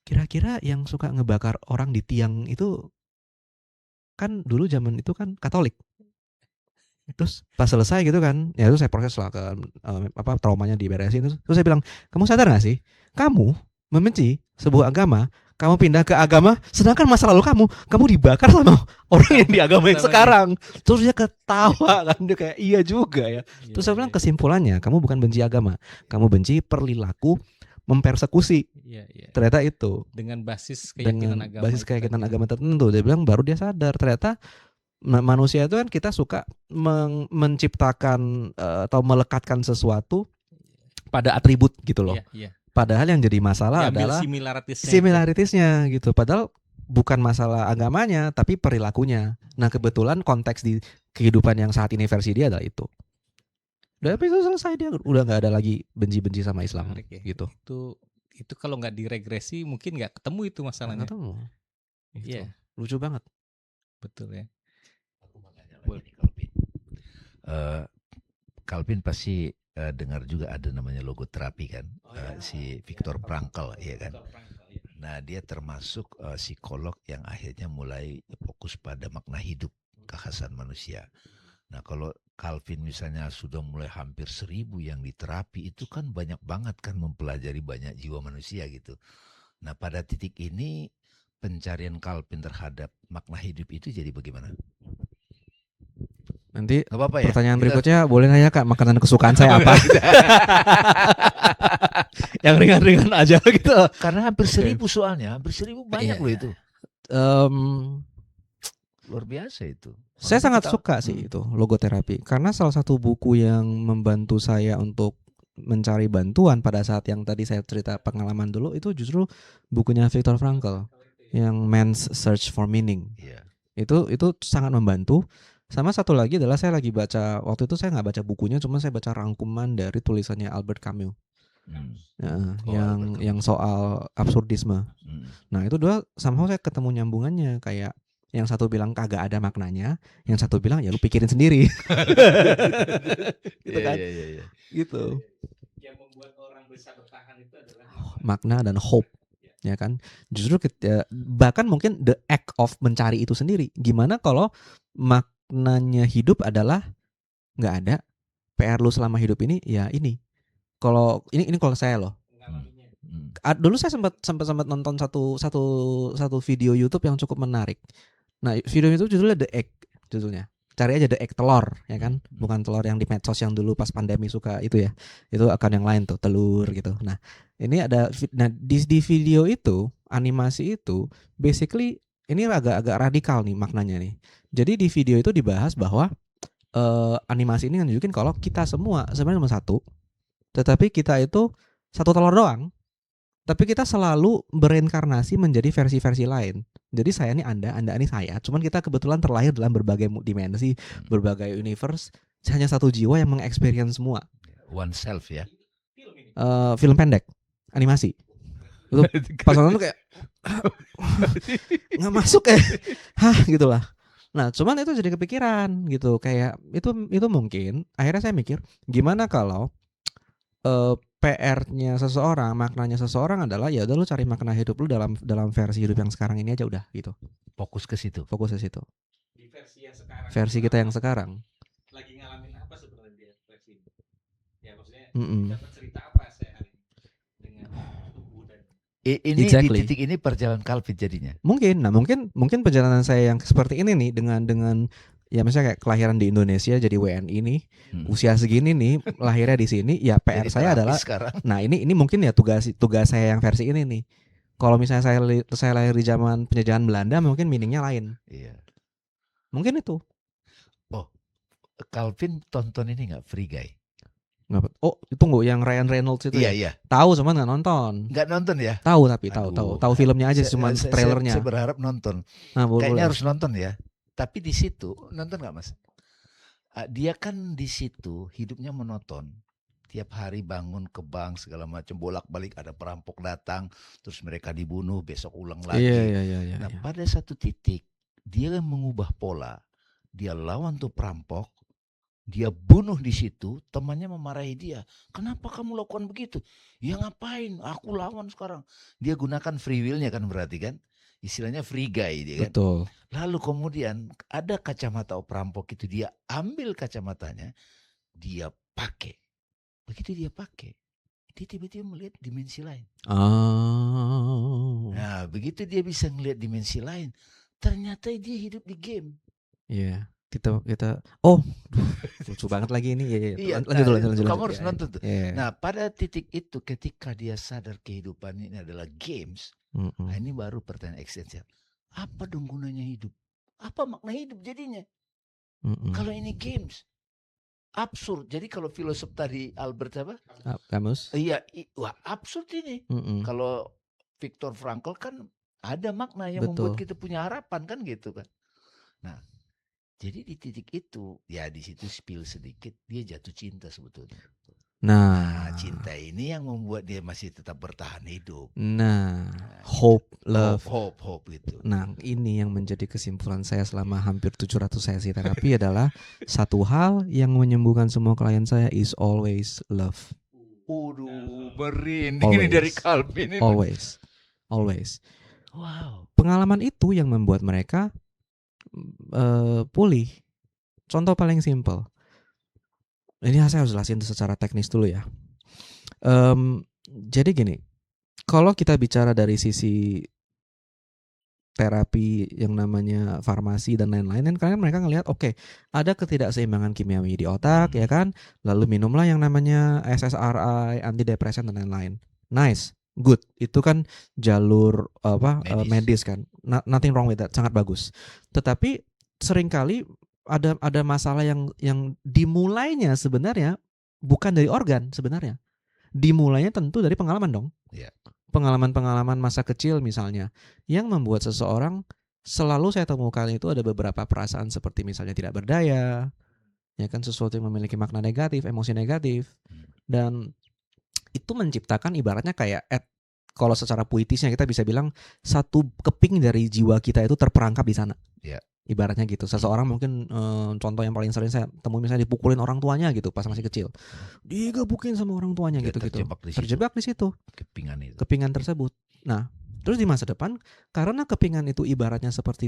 kira-kira yang suka ngebakar orang di tiang itu kan dulu zaman itu kan Katolik. Terus pas selesai gitu kan, ya itu saya proses lah ke traumanya diberesin. Terus saya bilang, kamu sadar gak sih, kamu membenci sebuah agama, kamu pindah ke agama, sedangkan masa lalu kamu dibakar sama orang yang di agama yang sekarang. Terus dia ketawa kan, dia kayak iya juga ya. Terus saya bilang kesimpulannya, kamu bukan benci agama, kamu benci perilaku mempersekusi. Iya. Ternyata itu Dengan basis keyakinan agama. Basis keyakinan agama tertentu. Dia bilang baru dia sadar ternyata manusia itu kan kita suka menciptakan atau melekatkan sesuatu pada atribut gitu loh. Iya. Padahal yang jadi masalah adalah similaritisnya gitu. Padahal bukan masalah agamanya, tapi perilakunya. Nah kebetulan konteks di kehidupan yang saat ini versi dia adalah itu. Udah itu selesai, dia udah nggak ada lagi benci-benci sama Islam. Menarik ya. Gitu. Itu kalau nggak diregresi mungkin nggak ketemu itu masalahnya. Nggak ketemu. Iya. Lucu banget. Betul ya. Aku mau nanya lagi nih, Calvin pasti dengar juga ada namanya logoterapi kan, si Viktor Frankl ya kan. Nah dia termasuk psikolog yang akhirnya mulai fokus pada makna hidup, kekhasan manusia. Nah kalau Calvin misalnya sudah mulai hampir 1000 yang diterapi, itu kan banyak banget kan, mempelajari banyak jiwa manusia gitu. Nah pada titik ini pencarian Calvin terhadap makna hidup itu jadi bagaimana? Nanti Gak apa-apa ya? pertanyaan berikutnya boleh nanya Kak, makanan kesukaan saya apa? Yang ringan-ringan aja gitu. Karena hampir 1000 soalnya, hampir 1000 banyak loh itu. Luar biasa itu. Saya sangat suka sih itu logoterapi, karena salah satu buku yang membantu saya untuk mencari bantuan pada saat yang tadi saya cerita pengalaman dulu itu justru bukunya Viktor Frankl yang Man's Search for Meaning. Iya. Itu sangat membantu. Sama satu lagi adalah saya lagi baca, waktu itu saya nggak baca bukunya, cuma saya baca rangkuman dari tulisannya Albert Camus. Yang soal absurdisme. Nah itu dua somehow saya ketemu nyambungannya, kayak yang satu bilang kagak ada maknanya, yang satu bilang ya lu pikirin sendiri. Gitu kan? Iya. Gitu. Yang membuat orang bisa bertahan itu adalah Makna dan hope, ya kan? Justru bahkan mungkin the act of mencari itu sendiri. Gimana kalau maknanya hidup adalah nggak ada, PR lu selama hidup ini ya ini. Kalau ini kalau saya loh. Dulu saya sempat nonton satu video YouTube yang cukup menarik. Nah, video itu judulnya The Egg judulnya. Cari aja The Egg, telur, ya kan? Bukan telur yang di medsos yang dulu pas pandemi suka itu ya. Itu akan yang lain tuh, telur gitu. Nah, ini ada di video itu, animasi itu basically ini agak radikal nih maknanya nih. Jadi di video itu dibahas bahwa animasi ini nunjukin kalau kita semua sebenarnya cuma satu. Tetapi kita itu satu telur doang. Tapi kita selalu bereinkarnasi menjadi versi-versi lain. Jadi saya ini Anda ini saya. Cuman kita kebetulan terlahir dalam berbagai dimensi, berbagai universe. Hanya satu jiwa yang mengexperience semua. One self ya. Film pendek, animasi. Itu pas nonton tuh kayak nggak masuk ya, hah gitulah. Nah, cuman itu jadi kepikiran gitu, kayak itu mungkin akhirnya saya mikir, gimana kalau PR-nya seseorang, maknanya seseorang adalah ya udah lu cari makna hidup lu dalam versi hidup yang sekarang ini aja udah gitu. Fokus ke situ. Fokus ke situ. Di versi yang sekarang. Versi kita yang sekarang. Lagi ngalamin apa sebenarnya dia versi ini? Ya maksudnya Mm-mm. dapat cerita apa saya hari ini dengan tubuh dan Ini Exactly. di titik ini perjalanan Calvin jadinya. Mungkin perjalanan saya yang seperti ini nih dengan ya misalnya kayak kelahiran di Indonesia jadi WNI nih, usia segini nih lahirnya di sini, ya PR Jadi saya terapis adalah, sekarang. nah ini mungkin ya tugas saya yang versi ini nih. Kalau misalnya saya lahir di zaman penjajahan Belanda, mungkin meaningnya lain. Iya. Mungkin itu. Calvin tonton ini nggak Free Guy? Nggak, oh tunggu yang Ryan Reynolds itu Iya ya? iya. Tahu cuman nggak nonton. Nggak nonton ya? Tahu tapi Aduh. tahu filmnya aja, Saya- cuman saya- trailernya. Saya berharap nonton. Nah, boleh. Kayaknya harus nonton ya. Tapi di situ nonton nggak Mas? Dia kan di situ hidupnya monoton. Tiap hari bangun ke bank segala macam, bolak-balik ada perampok datang, terus mereka dibunuh, besok ulang lagi. Iya. Nah, pada satu titik dia mengubah pola. Dia lawan tuh perampok, dia bunuh di situ, temannya memarahi dia. Kenapa kamu lakukan begitu? Ya ngapain? Aku lawan sekarang. Dia gunakan free will-nya kan berarti kan? Istilahnya free guy dia kan. Betul. Lalu kemudian ada kacamata perampok itu, dia ambil kacamatanya, dia pakai. Begitu dia pakai, dia tiba-tiba melihat dimensi lain. Oh. Nah, begitu dia bisa melihat dimensi lain, ternyata dia hidup di game. Iya. Kita oh, lucu banget lagi ini. Iya. Lanjut. Kamu harus nonton tuh. Iya. Nah, pada titik itu ketika dia sadar kehidupan ini adalah games, nah ini baru pertanyaan eksistensial. Apa dong gunanya hidup? Apa makna hidup jadinya? Kalau ini games, absurd. Jadi kalau filosof tadi Albert apa? Camus. Iya, wah absurd ini. Kalau Viktor Frankl kan ada makna yang membuat kita punya harapan kan gitu kan. Nah, jadi di titik itu, ya di situ spill sedikit, dia jatuh cinta sebetulnya. Nah, cinta ini yang membuat dia masih tetap bertahan hidup. Nah, hope, love. Hope gitu. Nah, ini yang menjadi kesimpulan saya selama hampir 700 sesi terapi adalah satu hal yang menyembuhkan semua klien saya is always love. Merinding ini dari Calvin ini. Always. Wow. Pengalaman itu yang membuat mereka pulih. Contoh paling simpel. Ini saya harus jelasin secara teknis dulu ya. Jadi gini, kalau kita bicara dari sisi terapi yang namanya farmasi dan lain-lain, kan mereka ngelihat oke, ada ketidakseimbangan kimiawi di otak ya kan, lalu minumlah yang namanya SSRI, antidepresan dan lain-lain. Nice, good, itu kan jalur medis kan, nothing wrong with that, sangat bagus. Tetapi seringkali ada masalah yang dimulainya sebenarnya bukan dari organ sebenarnya. Dimulainya tentu dari pengalaman dong. Yeah. Pengalaman-pengalaman masa kecil misalnya yang membuat seseorang, selalu saya temukan itu ada beberapa perasaan seperti misalnya tidak berdaya, ya kan, sesuatu yang memiliki makna negatif, emosi negatif, dan itu menciptakan ibaratnya kayak kalau secara puitisnya kita bisa bilang satu keping dari jiwa kita itu terperangkap di sana. Yeah. Ibaratnya gitu. Seseorang mungkin contoh yang paling sering saya temui misalnya dipukulin orang tuanya gitu pas masih kecil. Digebukin sama orang tuanya gitu. Terjebak di situ. Kepingan tersebut. Nah, terus di masa depan karena kepingan itu ibaratnya seperti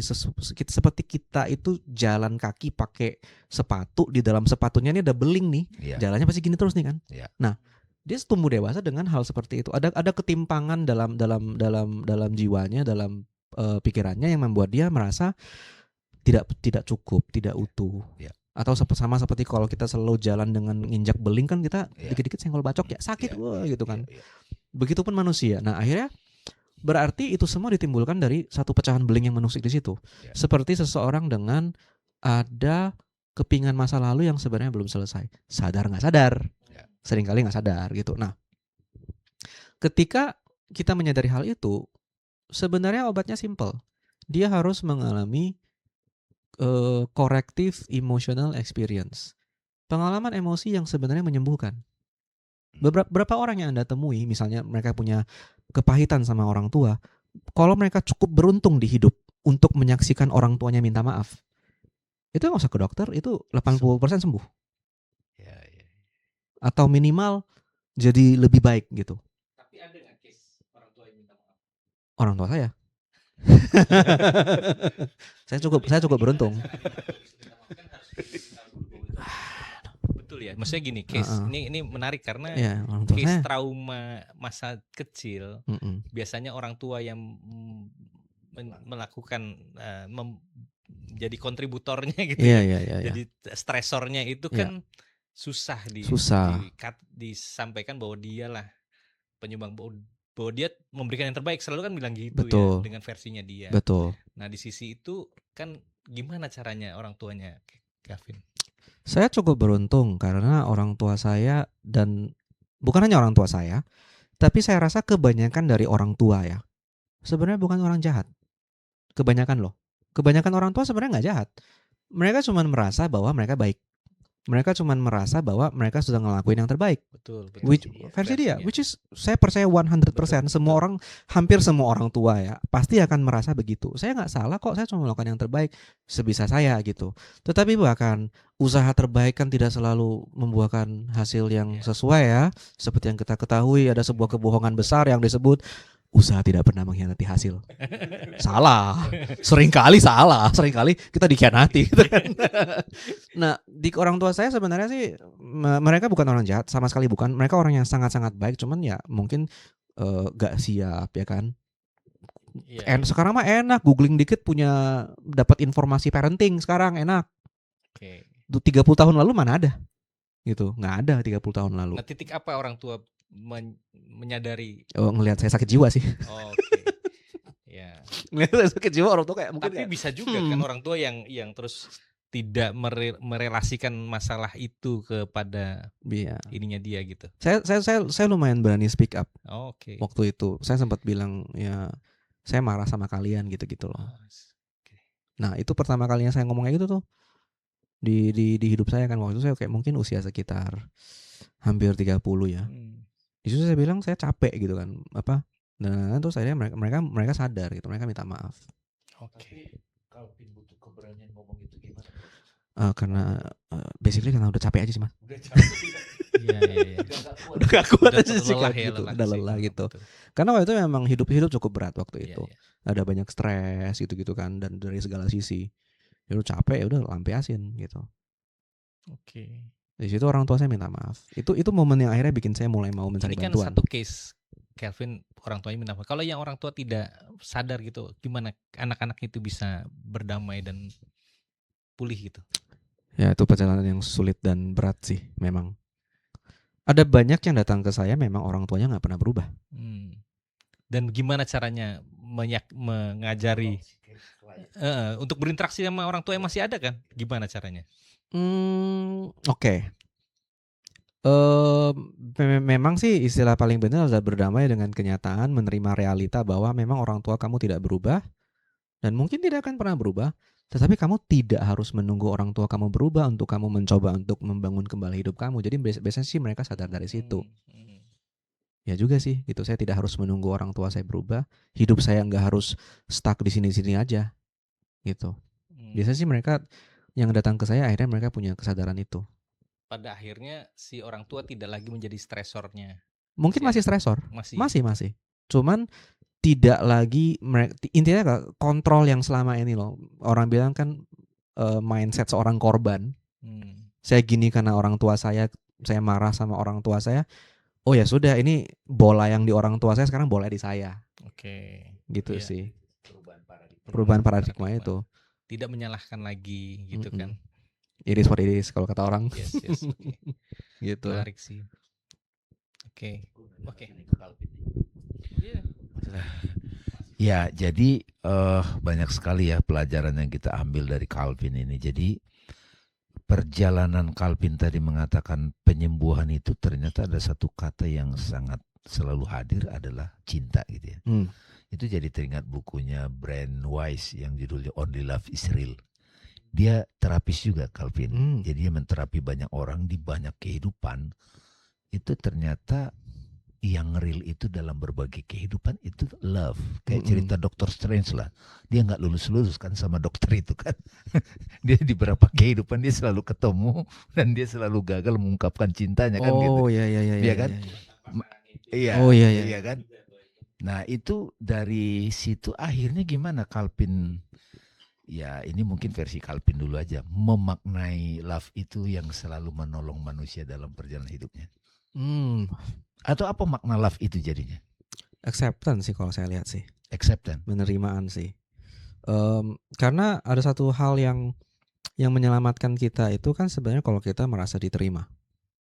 kita itu jalan kaki pakai sepatu, di dalam sepatunya ini ada beling nih. Yeah. Jalannya pasti gini terus nih kan. Yeah. Nah, dia tumbuh dewasa dengan hal seperti itu. Ada ketimpangan dalam jiwanya, dalam pikirannya yang membuat dia merasa tidak cukup, tidak utuh. Yeah. Atau sama seperti kalau kita selalu jalan dengan nginjak beling kan kita dikit-dikit senggol bacok ya sakit gitu kan. Begitupun manusia. Nah, akhirnya berarti itu semua ditimbulkan dari satu pecahan beling yang menusuk di situ. Seperti seseorang dengan ada kepingan masa lalu yang sebenarnya belum selesai. Sadar nggak sadar. Seringkali nggak sadar gitu. Nah, ketika kita menyadari hal itu, sebenarnya obatnya simple. Dia harus mengalami corrective emotional experience, pengalaman emosi yang sebenarnya menyembuhkan. Beberapa orang yang Anda temui, misalnya mereka punya kepahitan sama orang tua, kalau mereka cukup beruntung di hidup untuk menyaksikan orang tuanya minta maaf, itu nggak usah ke dokter, itu 80% sembuh. Ya, ya. Atau minimal jadi lebih baik gitu. Tapi ada nggak case orang tua yang minta maaf? Orang tua saya. saya cukup beruntung. Betul ya. Maksudnya gini, case ini menarik karena Ya, orang tua case saya. trauma masa kecil biasanya orang tua yang melakukan jadi kontributornya gitu Iya, ya. iya. Jadi stresornya itu kan susah disampaikan bahwa dialah penyumbang, bahwa dia memberikan yang terbaik, selalu kan bilang gitu. Betul. Ya, dengan versinya dia. Betul. Nah di sisi itu kan gimana caranya orang tuanya, Gavin? Saya cukup beruntung karena orang tua saya, dan bukan hanya orang tua saya, tapi saya rasa kebanyakan dari orang tua ya sebenarnya bukan orang jahat. Kebanyakan orang tua sebenarnya nggak jahat. Mereka cuma merasa bahwa mereka baik. Mereka cuma merasa bahwa mereka sudah ngelakuin yang terbaik. Betul. Versi dia, which is saya percaya 100%. Semua orang, hampir semua orang tua ya pasti akan merasa begitu. Saya nggak salah kok, saya cuma melakukan yang terbaik sebisa saya gitu. Tetapi bahkan usaha terbaik kan tidak selalu membuahkan hasil yang sesuai ya. Seperti yang kita ketahui, ada sebuah kebohongan besar yang disebut usaha tidak pernah mengkhianati hasil. Salah. Seringkali kita dikhianati gitu kan. Nah, di orang tua saya sebenarnya sih mereka bukan orang jahat, sama sekali bukan. Mereka orang yang sangat-sangat baik, cuman ya mungkin gak siap ya kan. Sekarang mah enak, googling dikit dapat informasi parenting sekarang enak. 30 tahun lalu mana ada? Gitu, nggak ada 30 tahun lalu. Nah, titik apa orang tua menyadari? Ngelihat saya sakit jiwa sih. Ya. Ngelihat saya sakit jiwa, orang tua kayak mungkin. Tapi bisa juga kan orang tua yang terus tidak merelasikan masalah itu kepada ininya dia gitu. Saya lumayan berani speak up. Waktu itu saya sempat bilang ya saya marah sama kalian gitu loh. Nah, itu pertama kalinya saya ngomong kayak gitu tuh di hidup saya kan. Waktu itu saya kayak mungkin usia sekitar hampir 30 ya. Justru saya bilang saya capek gitu kan, dan terus akhirnya mereka sadar gitu, mereka minta maaf. Calvin butuh keberanian ngomong itu gimana? Karena basically karena udah capek aja sih mas. Udah capek. Iya. Udah gak kuat aja sih gitu. Udah lelah gitu. Karena waktu itu memang hidup cukup berat waktu itu. Ada banyak stres gitu kan, dan dari segala sisi. Ya udah capek, ya udah lampiasin gitu. Di situ orang tua saya minta maaf. Itu momen yang akhirnya bikin saya mulai mau mencari bantuan. Ini kan satu case Calvin orang tuanya minta maaf. Kalau yang orang tua tidak sadar gitu, gimana anak-anak itu bisa berdamai dan pulih gitu? Ya itu perjalanan yang sulit dan berat sih memang. Ada banyak yang datang ke saya memang orang tuanya nggak pernah berubah. Dan gimana caranya mengajari untuk berinteraksi sama orang tua yang masih ada kan? Gimana caranya? Memang sih istilah paling benar adalah berdamai dengan kenyataan, menerima realita bahwa memang orang tua kamu tidak berubah dan mungkin tidak akan pernah berubah. Tetapi kamu tidak harus menunggu orang tua kamu berubah untuk kamu mencoba untuk membangun kembali hidup kamu. Jadi biasanya sih mereka sadar dari situ. Ya juga sih, gitu. Saya tidak harus menunggu orang tua saya berubah. Hidup saya nggak harus stuck di sini-sini aja, gitu. Biasanya sih mereka yang datang ke saya akhirnya mereka punya kesadaran itu. Pada akhirnya si orang tua tidak lagi menjadi stresornya. Mungkin masih stresor, masih. Cuman tidak lagi intinya kontrol yang selama ini loh. Orang bilang kan mindset seorang korban. Saya gini karena orang tua saya marah sama orang tua saya. Oh ya sudah, ini bola yang di orang tua saya sekarang bola di saya. Gitu sih. Perubahan paradigma itu. Tidak menyalahkan lagi gitu kan. It is what it is kalau kata orang. Yes. Gitu. Menarik sih. Oke. Ya, jadi banyak sekali ya pelajaran yang kita ambil dari Calvin ini. Jadi perjalanan Calvin tadi mengatakan penyembuhan itu ternyata ada satu kata yang sangat selalu hadir adalah cinta gitu ya. Itu jadi teringat bukunya Brand Wise yang judulnya Only Love Is Real. Dia terapis juga Calvin. Jadi dia menterapi banyak orang di banyak kehidupan. Itu ternyata yang real itu dalam berbagai kehidupan itu love. Kayak Mm-mm. cerita Dr. Strange lah. Dia nggak lulus-lulus kan sama dokter itu kan. Dia di beberapa kehidupan dia selalu ketemu dan dia selalu gagal mengungkapkan cintanya kan gitu. Oh ya ya ya Dia ya kan? ya, ya. Iya, Oh iya ya. iya kan? Nah, itu dari situ akhirnya gimana Calvin, ya ini mungkin versi Calvin dulu aja, memaknai love itu yang selalu menolong manusia dalam perjalanan hidupnya. Hmm, Atau apa makna love itu jadinya? acceptance sih kalau saya lihat sih, Acceptance. penerimaan sih. Karena ada satu hal yang menyelamatkan kita itu kan sebenarnya kalau kita merasa diterima.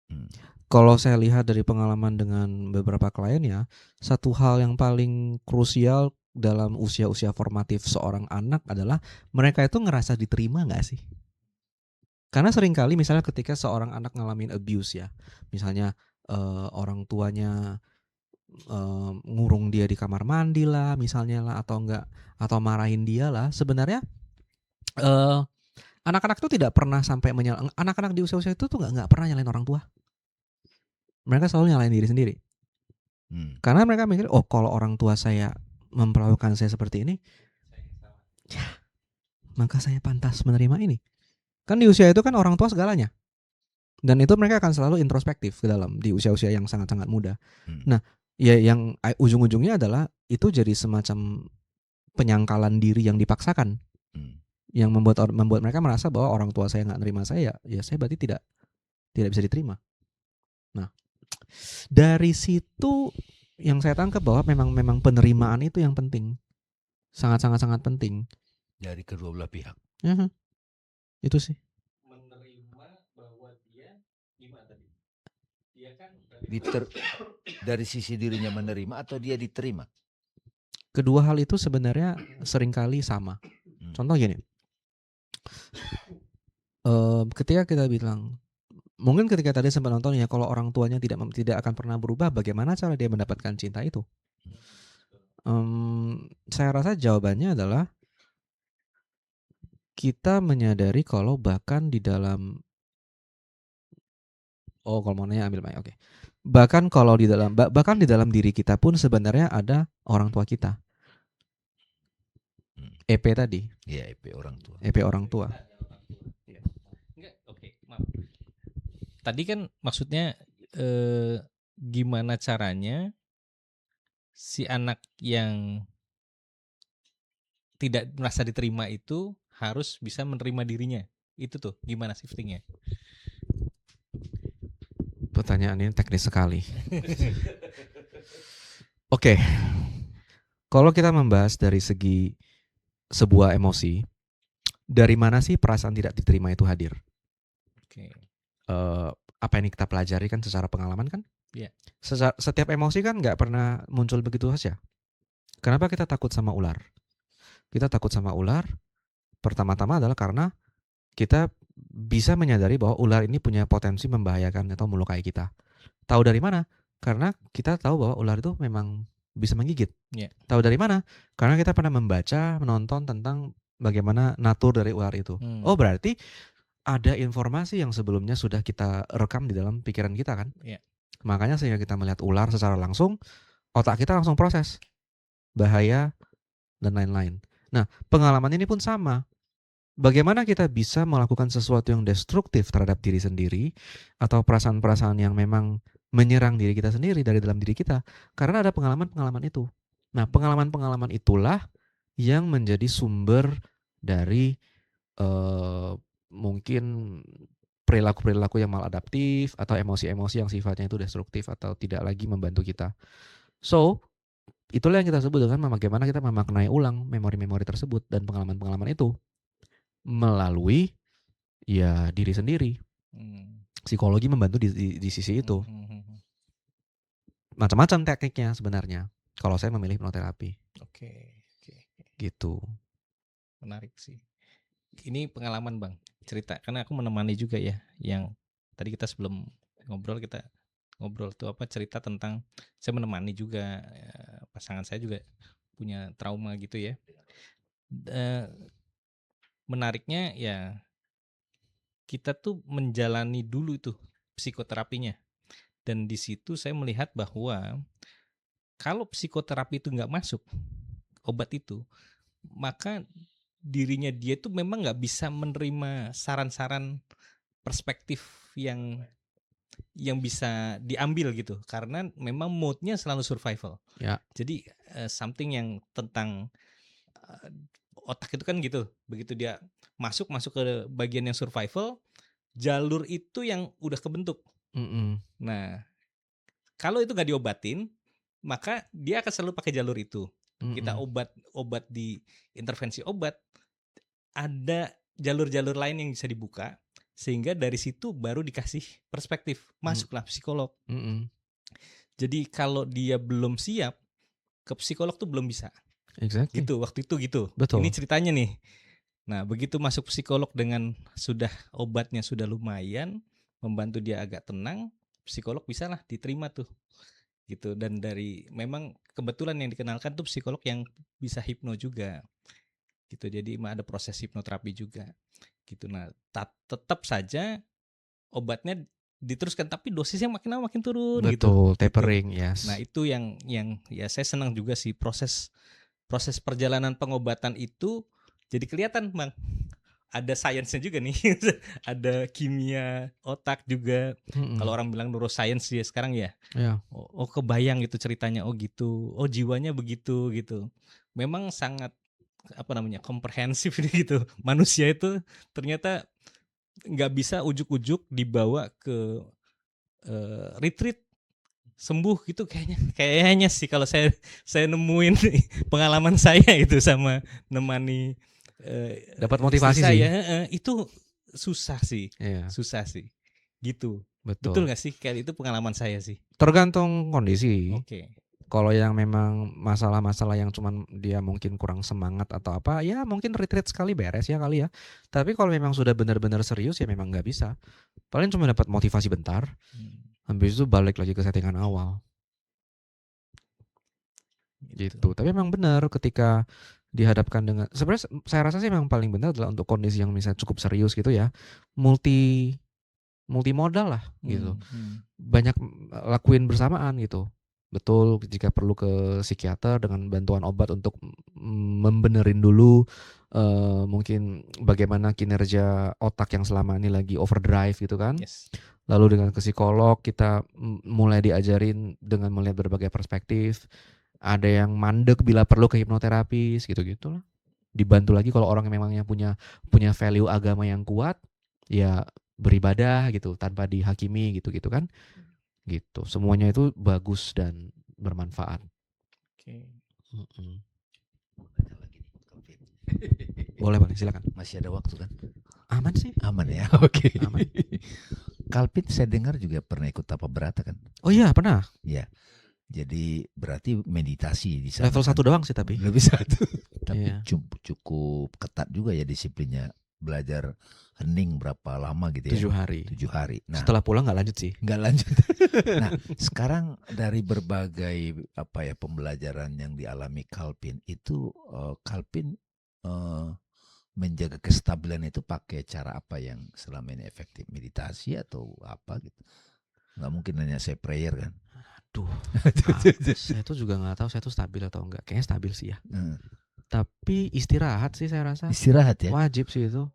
Hmm. Kalau saya lihat dari pengalaman dengan beberapa klien ya, satu hal yang paling krusial dalam usia-usia formatif seorang anak adalah mereka itu ngerasa diterima nggak sih? Karena seringkali misalnya ketika seorang anak ngalamin abuse ya, misalnya orang tuanya ngurung dia di kamar mandi lah, misalnya lah, atau enggak, atau marahin dia lah. Sebenarnya eh, anak-anak itu tidak pernah sampai anak-anak di usia-usia itu tuh nggak pernah nyalain orang tua. Mereka selalu nyalain diri sendiri. Karena mereka mikir, oh kalau orang tua saya memperlakukan saya seperti ini, ya, maka saya pantas menerima ini. Kan di usia itu kan orang tua segalanya. Dan itu mereka akan selalu introspektif ke dalam di usia-usia yang sangat-sangat muda. Nah, ya yang ujung-ujungnya adalah itu jadi semacam penyangkalan diri yang dipaksakan. Yang membuat mereka merasa bahwa orang tua saya nggak nerima saya, ya saya berarti tidak bisa diterima. Nah, dari situ yang saya tangkap bahwa memang penerimaan itu yang penting, sangat penting Dari kedua belah pihak. Itu sih. Menerima bahwa dia gimana tadi? Dia kan dari sisi dirinya menerima atau dia diterima? Kedua hal itu sebenarnya seringkali sama. Contoh gini, ketika kita bilang, mungkin ketika tadi sempat nonton ya, kalau orang tuanya tidak akan pernah berubah, bagaimana cara dia mendapatkan cinta itu? Saya rasa jawabannya adalah kita menyadari kalau bahkan di dalam kalau mau nanya ambil mic, oke. Bahkan di dalam diri kita pun sebenarnya ada orang tua kita. EP tadi. Iya, EP orang tua. EP orang tua. Enggak, oke, maaf. Tadi kan maksudnya gimana caranya si anak yang tidak merasa diterima itu harus bisa menerima dirinya. Itu tuh gimana shiftingnya? Pertanyaan ini teknis sekali. Oke. Kalau kita membahas dari segi sebuah emosi, dari mana sih perasaan tidak diterima itu hadir? Oke. Apa yang kita pelajari kan secara pengalaman kan? Iya. Setiap emosi kan nggak pernah muncul begitu saja. Kenapa kita takut sama ular? Kita takut sama ular pertama-tama adalah karena kita bisa menyadari bahwa ular ini punya potensi membahayakan atau melukai kita. Tahu dari mana? Karena kita tahu bahwa ular itu memang bisa menggigit. Yeah. Tahu dari mana? Karena kita pernah membaca, menonton tentang bagaimana natur dari ular itu. Oh, berarti ada informasi yang sebelumnya sudah kita rekam di dalam pikiran kita kan? Yeah. Makanya sehingga kita melihat ular secara langsung, otak kita langsung proses bahaya dan lain-lain. Nah, pengalaman ini pun sama. Bagaimana kita bisa melakukan sesuatu yang destruktif terhadap diri sendiri atau perasaan-perasaan yang memang menyerang diri kita sendiri dari dalam diri kita? Karena ada pengalaman-pengalaman itu. Nah, pengalaman-pengalaman itulah yang menjadi sumber dari mungkin perilaku-perilaku yang maladaptif atau emosi-emosi yang sifatnya itu destruktif atau tidak lagi membantu kita. So, itulah yang kita sebut dengan bagaimana kita memaknai ulang memori-memori tersebut dan pengalaman-pengalaman itu melalui ya diri sendiri. Psikologi membantu di sisi itu. Macam-macam tekniknya sebenarnya. Kalau saya memilih hipnoterapi. Oke. Gitu. Menarik sih. Ini pengalaman Bang, cerita karena aku menemani juga ya, yang tadi kita sebelum ngobrol tuh cerita tentang saya menemani juga pasangan saya juga punya trauma gitu ya. Menariknya ya kita tuh menjalani dulu itu psikoterapinya. Dan di situ saya melihat bahwa kalau psikoterapi itu nggak masuk obat itu, maka dirinya dia itu memang nggak bisa menerima saran-saran perspektif yang bisa diambil gitu, karena memang mode-nya selalu survival. Ya. Jadi something yang tentang eh, otak itu kan gitu, begitu dia masuk ke bagian yang survival, jalur itu yang udah kebentuk. Nah, kalau itu nggak diobatin, maka dia akan selalu pakai jalur itu. Kita obat di intervensi obat, ada jalur-jalur lain yang bisa dibuka, sehingga dari situ baru dikasih perspektif, masuklah psikolog. Jadi kalau dia belum siap, ke psikolog tuh belum bisa. Exactly. Gitu, waktu itu gitu. Betul. Ini ceritanya nih. Nah, begitu masuk psikolog dengan sudah obatnya sudah lumayan, membantu dia agak tenang, psikolog bisa lah diterima tuh. Gitu. Dan dari memang kebetulan yang dikenalkan tuh psikolog yang bisa hipno juga. Gitu. Jadi ada proses hipnoterapi juga. Gitu. Nah, tetap saja obatnya diteruskan, tapi dosisnya makin lama makin turun. Betul, gitu. tapering, yes. Nah, itu yang ya saya senang juga sih, proses perjalanan pengobatan itu jadi kelihatan, Bang. Ada sainsnya juga nih. Ada kimia otak juga. Kalau orang bilang neuroscience ya sekarang ya. Ya. Oh, kebayang gitu ceritanya. Oh gitu. Oh, jiwanya begitu gitu. Memang sangat komprehensif gitu. Manusia itu ternyata nggak bisa ujuk-ujuk dibawa ke retreat sembuh gitu, kayaknya sih kalau saya nemuin pengalaman saya itu sama nemani dapat motivasi saya, sih. itu susah sih. Iya. Susah sih gitu. Betul nggak sih? Kayak itu pengalaman saya sih. Tergantung kondisi. Oke. Kalau yang memang masalah-masalah yang cuman dia mungkin kurang semangat atau apa, ya mungkin retreat sekali beres ya kali ya. Tapi kalau memang sudah benar-benar serius ya memang nggak bisa. Paling cuma dapat motivasi bentar, habis itu balik lagi ke settingan awal. Gitu. Tapi memang benar ketika dihadapkan dengan, sebenarnya saya rasa sih memang paling benar adalah untuk kondisi yang misalnya cukup serius gitu ya, multimodal lah gitu. Banyak lakuin bersamaan gitu. Betul, jika perlu ke psikiater dengan bantuan obat untuk membenerin dulu mungkin bagaimana kinerja otak yang selama ini lagi overdrive gitu kan. Yes. Lalu dengan ke psikolog kita mulai diajarin dengan melihat berbagai perspektif. Ada yang mandek bila perlu ke hipnoterapis gitu-gitu lah. Dibantu lagi kalau orang yang memangnya punya value agama yang kuat, ya beribadah gitu tanpa dihakimi gitu kan. Gitu. Semuanya itu bagus dan bermanfaat. Oke. Boleh, silakan. Masih ada waktu kan? Aman sih. Aman ya. Oke. Aman. Calvin saya dengar juga pernah ikut Tapa Berata kan? Oh iya, pernah. Iya. Jadi berarti meditasi di sana. Level 1 doang sih tapi. Lebih 1. Tapi Iya. cukup ketat juga ya disiplinnya. Belajar hening berapa lama gitu ya? 7 hari. 7 hari. Nah, setelah pulang nggak lanjut sih. Nggak lanjut. Nah, sekarang dari berbagai pembelajaran yang dialami Calvin itu, Calvin menjaga kestabilan itu pakai cara apa yang selama ini efektif? Meditasi atau apa gitu? Nggak mungkin hanya saya prayer kan? Aduh, saya tuh juga nggak tahu saya tuh stabil atau enggak. Kayaknya stabil sih ya. Tapi istirahat sih saya rasa. Istirahat ya? Wajib sih itu.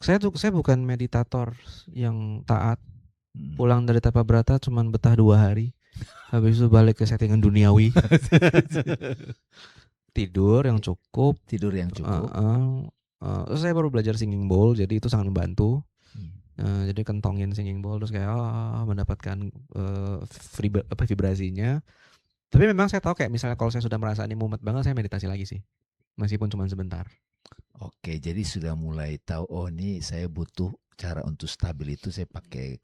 Saya bukan meditator yang taat. Pulang dari Tapa Berata cuman betah 2 hari. Habis itu balik ke settingan duniawi. Tidur yang cukup. Saya baru belajar singing bowl, jadi itu sangat membantu. Jadi kentongin singing bowl terus kayak mendapatkan vibrasinya. Tapi memang saya tahu kayak misalnya kalau saya sudah merasa ini mumet banget, saya meditasi lagi sih. Meskipun cuma sebentar. Oke, jadi sudah mulai tahu, oh ini saya butuh cara untuk stabil itu saya pakai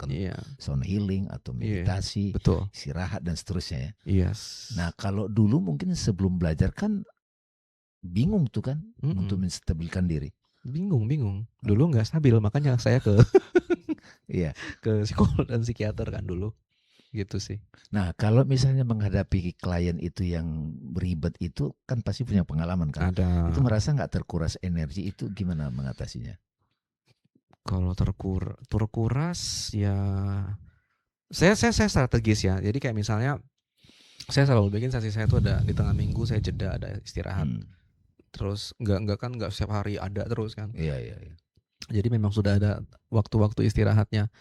sound healing atau meditasi, betul. Istirahat dan seterusnya ya. Yes. Nah, kalau dulu mungkin sebelum belajar kan bingung tuh kan untuk menstabilkan diri. Bingung. Dulu nggak stabil, makanya saya ke ke psikolog dan psikiater kan dulu. Gitu sih. Nah, kalau misalnya menghadapi klien itu yang ribet itu kan pasti punya pengalaman kan? Ada. Itu merasa nggak terkuras energi, itu gimana mengatasinya? Kalau terkuras ya Saya strategis ya. Jadi kayak misalnya saya selalu bikin sesi saya tuh ada di tengah minggu saya jeda, ada istirahat. Terus nggak setiap hari ada terus kan. Iya. Jadi memang sudah ada waktu-waktu istirahatnya.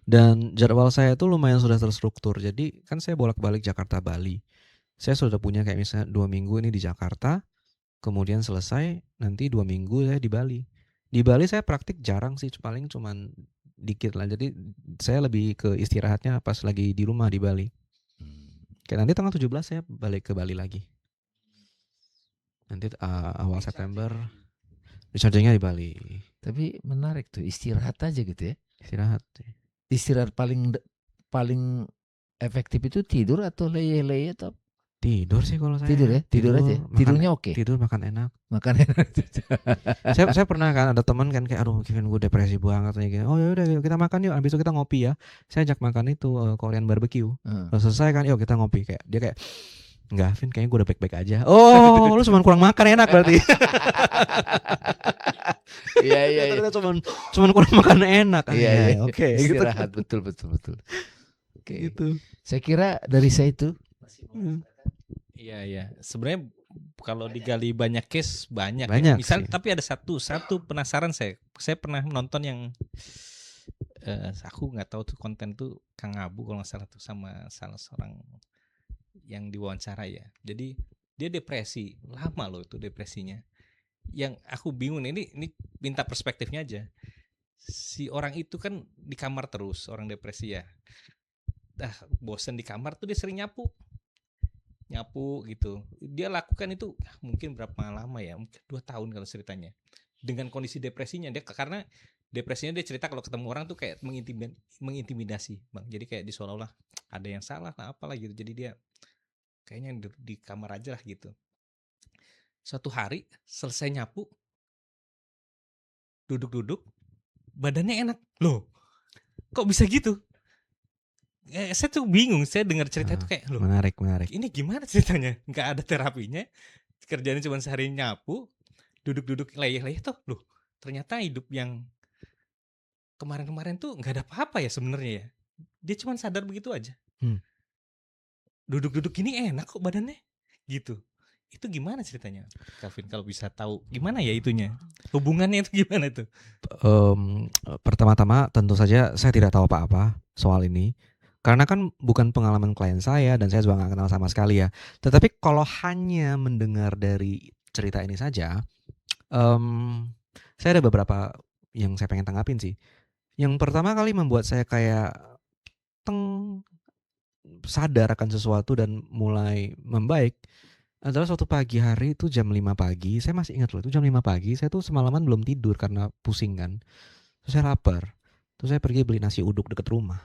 Dan jadwal saya tuh lumayan sudah terstruktur. Jadi kan saya bolak-balik Jakarta Bali. Saya sudah punya kayak misalnya 2 minggu ini di Jakarta, kemudian selesai nanti 2 minggu saya di Bali. Di Bali saya praktik jarang sih, paling cuman dikit lah. Jadi saya lebih ke istirahatnya pas lagi di rumah di Bali. Kayak nanti tanggal 17 saya balik ke Bali lagi. Nanti awal September rechargingnya di Bali. Tapi menarik tuh, istirahat aja gitu ya. Istirahat. Istirahat paling efektif itu tidur atau leye-leye atau Tidur sih kalau saya. tidur ya? Tidur aja. makan- Tidurnya oke. Tidur, makan enak. Makan saya pernah kan ada teman kan kayak aduh Kevin gue depresi banget kayak gini. Oh ya udah kita makan yuk, abis itu kita ngopi ya. Saya ajak makan itu Korean barbecue. Terus selesai kan yuk kita ngopi, kayak dia kayak enggak Vin kayaknya gue udah baik-baik aja. Oh lu cuma kurang makan enak berarti. Iya. Kita cuman kurang makan enak. Iya. Oke gitu. Istirahat betul. Oke. Gitu. Saya kira dari saya itu Iya. Sebenarnya kalau digali banyak case banyak. Banyak Misal sih. tapi ada satu penasaran saya. Saya pernah nonton yang aku nggak tahu tuh konten tuh Kang Abu kalau nggak salah tuh sama salah seorang yang diwawancara ya. Jadi dia depresi lama loh itu depresinya. Yang aku bingung ini minta perspektifnya aja. Si orang itu kan di kamar terus, orang depresi ya. Bosen di kamar tuh dia sering nyapu gitu. Dia lakukan itu mungkin berapa lama ya, mungkin 2 tahun kalau ceritanya. Dengan kondisi depresinya dia, karena depresinya dia cerita kalau ketemu orang tuh kayak mengintimidasi Bang. Jadi kayak seolah-olah ada yang salah lah apalah gitu. Jadi dia kayaknya di kamar aja lah gitu. Suatu hari selesai nyapu, duduk badannya enak loh, kok bisa gitu. Saya tuh bingung, saya dengar cerita itu kayak loh, Menarik. ini gimana ceritanya? Nggak ada terapinya, kerjanya cuma sehari nyapu, duduk leyeh-leyeh tuh loh. Ternyata hidup yang kemarin-kemarin tuh nggak ada apa-apa ya sebenarnya ya. Dia cuma sadar begitu aja. Duduk ini enak kok badannya gitu. Itu gimana ceritanya, Calvin? Kalau bisa tahu gimana ya itunya, hubungannya itu gimana itu? Pertama-tama tentu saja saya tidak tahu apa-apa soal ini. Karena kan bukan pengalaman klien saya dan saya juga gak kenal sama sekali ya. Tetapi kalau hanya mendengar dari cerita ini saja, saya ada beberapa yang saya pengen tanggapin sih. Yang pertama kali membuat saya kayak sadar akan sesuatu dan mulai membaik adalah suatu pagi hari itu jam 5 pagi. Saya masih ingat loh, itu jam 5 pagi. Saya tuh semalaman belum tidur karena pusing kan. Terus saya lapar. Terus saya pergi beli nasi uduk dekat rumah.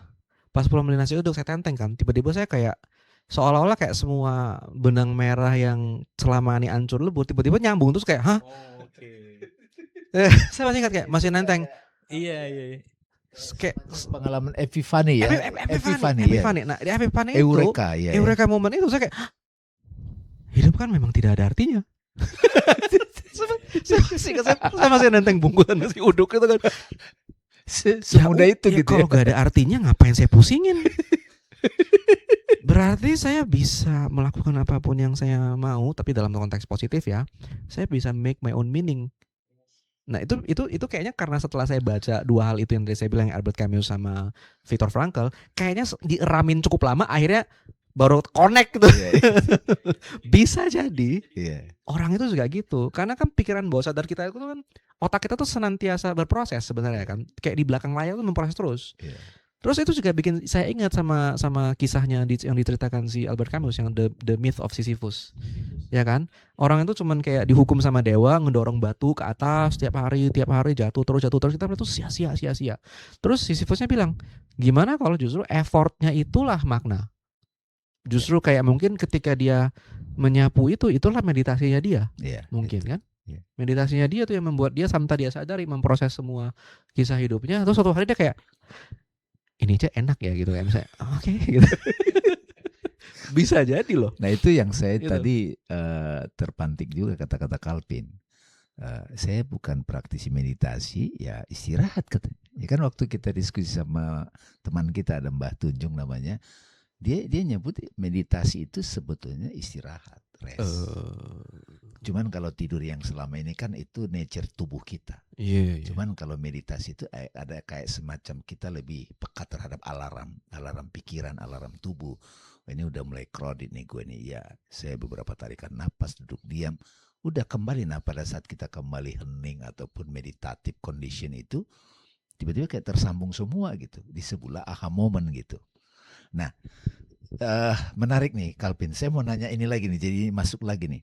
Pas pulang beli nasi uduk saya tenteng kan. Tiba-tiba saya kayak seolah-olah kayak semua benang merah yang selama ini hancur lebur tiba-tiba nyambung, terus kayak hah? Saya masih ingat kayak masih nenteng. Iya. Kayak pengalaman Epifani ya. Epifani. Nah, di Epifani itu Eureka ya. Eureka momen itu saya kayak hidup kan memang tidak ada artinya. saya masih nenteng bungkusan nasi uduk itu kan. Semudah itu gitu kalau gak ada artinya ngapain saya pusingin. Berarti saya bisa melakukan apapun yang saya mau, tapi dalam konteks positif ya. Saya bisa make my own meaning. Nah itu kayaknya karena setelah saya baca 2 hal itu yang tadi saya bilang, Albert Camus sama Viktor Frankl, kayaknya dieramin cukup lama akhirnya baru connect gitu. Bisa jadi orang itu juga gitu. Karena kan pikiran bawah sadar kita itu kan, otak kita tuh senantiasa berproses sebenarnya kan. Kayak di belakang layar tuh memproses terus. Terus itu juga bikin saya ingat sama kisahnya yang diceritakan si Albert Camus yang The Myth of Sisyphus. Ya kan? Orang itu cuman kayak dihukum sama dewa, ngedorong batu ke atas tiap hari jatuh terus kita itu sia-sia. Terus Sisyphusnya bilang, "Gimana kalau justru effortnya itulah makna?" Justru kayak mungkin ketika dia menyapu itulah meditasinya dia. Mungkin kan? Meditasinya dia tuh yang membuat dia tanpa dia sadari memproses semua kisah hidupnya. Terus suatu hari dia kayak ini aja enak ya gitu kayak misalnya oke, gitu. Bisa jadi loh. Nah itu yang saya Gitu. tadi terpantik juga kata-kata Calvin. Saya bukan praktisi meditasi, ya istirahat katanya. Ya kan waktu kita diskusi sama teman kita ada Mbah Tunjung namanya, dia nyebut meditasi itu sebetulnya istirahat, rest. Cuman kalau tidur yang selama ini kan itu nature tubuh kita. Iya. Cuman kalau meditasi itu ada kayak semacam kita lebih peka terhadap alarm pikiran, alarm tubuh. Ini udah mulai crowded nih gue nih. Ya, saya beberapa tarikan napas, duduk diam. Udah kembali. Nah, pada saat kita kembali hening ataupun meditative condition itu, tiba-tiba kayak tersambung semua gitu. Di sebelah aha moment gitu. Nah, menarik nih Calvin. Saya mau nanya ini lagi nih, jadi masuk lagi nih.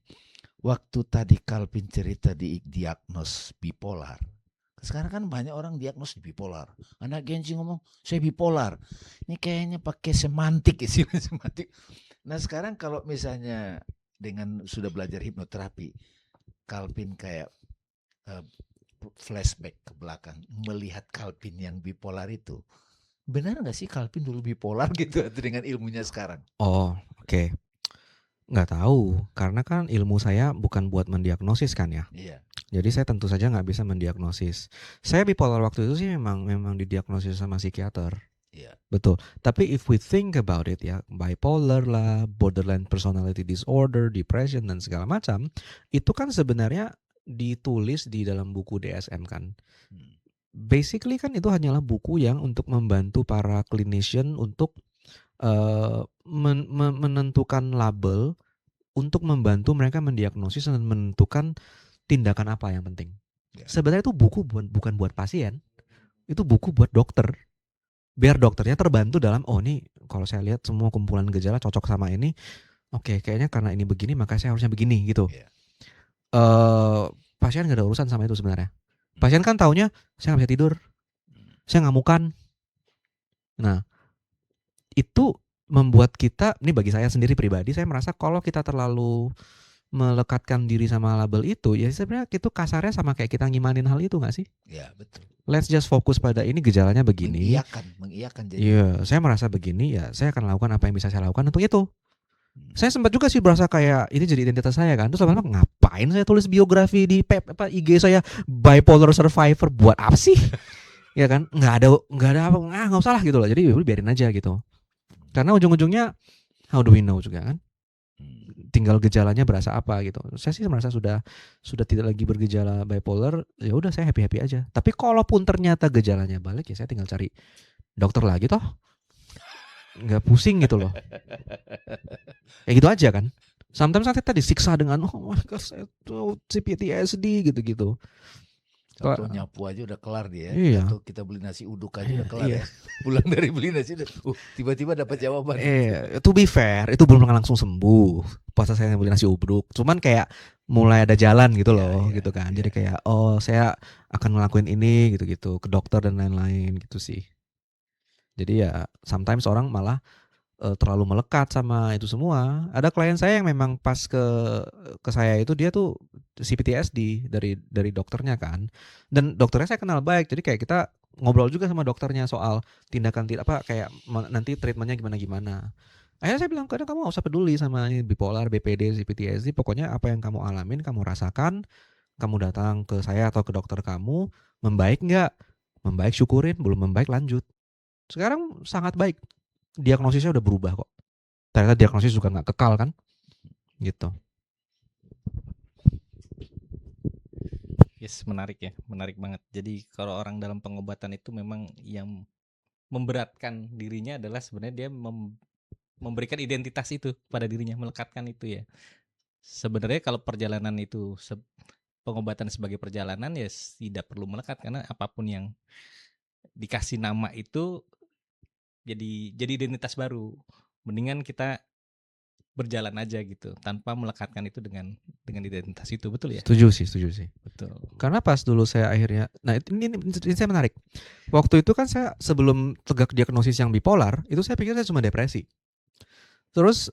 Waktu tadi Calvin cerita diagnos bipolar. Sekarang kan banyak orang diagnos bipolar. Anak Gen Z ngomong, saya bipolar. Ini kayaknya pakai semantik, istilah semantik. Nah sekarang kalau misalnya dengan sudah belajar hipnoterapi, Calvin kayak flashback ke belakang, melihat Calvin yang bipolar itu. Benar nggak sih Calvin dulu bipolar gitu dengan ilmunya sekarang? Oh, oke. Nggak tahu, karena kan ilmu saya bukan buat mendiagnosis kan ya. Iya. Jadi saya tentu saja nggak bisa mendiagnosis. Saya bipolar waktu itu sih memang didiagnosis sama psikiater. Iya. Betul. Tapi if we think about it ya, bipolar lah, borderline personality disorder, depression dan segala macam, itu kan sebenarnya ditulis di dalam buku DSM kan. Basically kan itu hanyalah buku yang untuk membantu para clinician untuk menentukan label untuk membantu mereka mendiagnosis dan menentukan tindakan apa yang penting. Ya. Sebenarnya itu buku bukan buat pasien, itu buku buat dokter. Biar dokternya terbantu dalam, oh nih kalau saya lihat semua kumpulan gejala cocok sama ini, oke, kayaknya karena ini begini maka saya harusnya begini gitu. Ya. Pasien gak ada urusan sama itu sebenarnya. Pasien kan taunya saya gak bisa tidur, saya ngamukan. Nah itu membuat kita, ini bagi saya sendiri pribadi, saya merasa kalau kita terlalu melekatkan diri sama label itu, ya sebenarnya itu kasarnya sama kayak kita ngimanin hal itu gak sih? Ya betul. Let's just fokus pada ini gejalanya begini. Mengiyakan jadi. Iya, saya merasa begini ya, saya akan lakukan apa yang bisa saya lakukan untuk itu. Saya sempat juga sih berasa kayak ini jadi identitas saya kan. Terus lama-lama ngapain saya tulis biografi di IG saya bipolar survivor, buat apa sih? Ya kan, nggak ada apa, nggak usah lah gitu loh. Jadi biarin aja gitu. Karena ujung-ujungnya how do we know juga kan? Tinggal gejalanya berasa apa gitu. Saya sih merasa sudah tidak lagi bergejala bipolar, ya udah saya happy aja. Tapi kalaupun ternyata gejalanya balik ya saya tinggal cari dokter lagi toh. Nggak pusing gitu loh. Ya gitu aja kan. Sometimes kita disiksa dengan oh my god saya tuh PTSD gitu-gitu. Contoh nyapu aja udah kelar dia. Iya. Atau kita beli nasi uduk aja udah kelar ya. Pulang dari beli nasi udah tiba-tiba dapat jawaban. To be fair, itu belum langsung sembuh. Pas saya beli nasi uduk, cuman kayak mulai ada jalan gitu loh, gitu kan. Jadi kayak oh saya akan ngelakuin ini gitu-gitu ke dokter dan lain-lain gitu sih. Jadi ya sometimes orang malah terlalu melekat sama itu semua. Ada klien saya yang memang pas ke saya itu dia tuh CPTSD dari dokternya kan. Dan dokternya saya kenal baik. Jadi kayak kita ngobrol juga sama dokternya soal tindakan kayak nanti treatmentnya gimana. Akhirnya saya bilang, kadang kamu gak usah peduli sama ini bipolar, BPD, CPTSD. Pokoknya apa yang kamu alamin, kamu rasakan. Kamu datang ke saya atau ke dokter kamu, membaik nggak? Membaik syukurin, belum membaik lanjut. Sekarang sangat baik. Diagnosisnya udah berubah kok. Ternyata diagnosis juga nggak kekal kan, gitu. Yes, menarik ya, menarik banget. Jadi kalau orang dalam pengobatan itu memang yang memberatkan dirinya adalah sebenarnya dia memberikan identitas itu pada dirinya, melekatkan itu ya. Sebenarnya kalau perjalanan itu pengobatan sebagai perjalanan ya tidak perlu melekat karena apapun yang dikasih nama itu jadi identitas baru. Mendingan kita berjalan aja gitu tanpa melekatkan itu dengan identitas itu, betul ya? Setuju sih. Betul. Karena pas dulu saya akhirnya, nah ini saya menarik. Waktu itu kan saya sebelum tegak diagnosis yang bipolar, itu saya pikir saya cuma depresi. Terus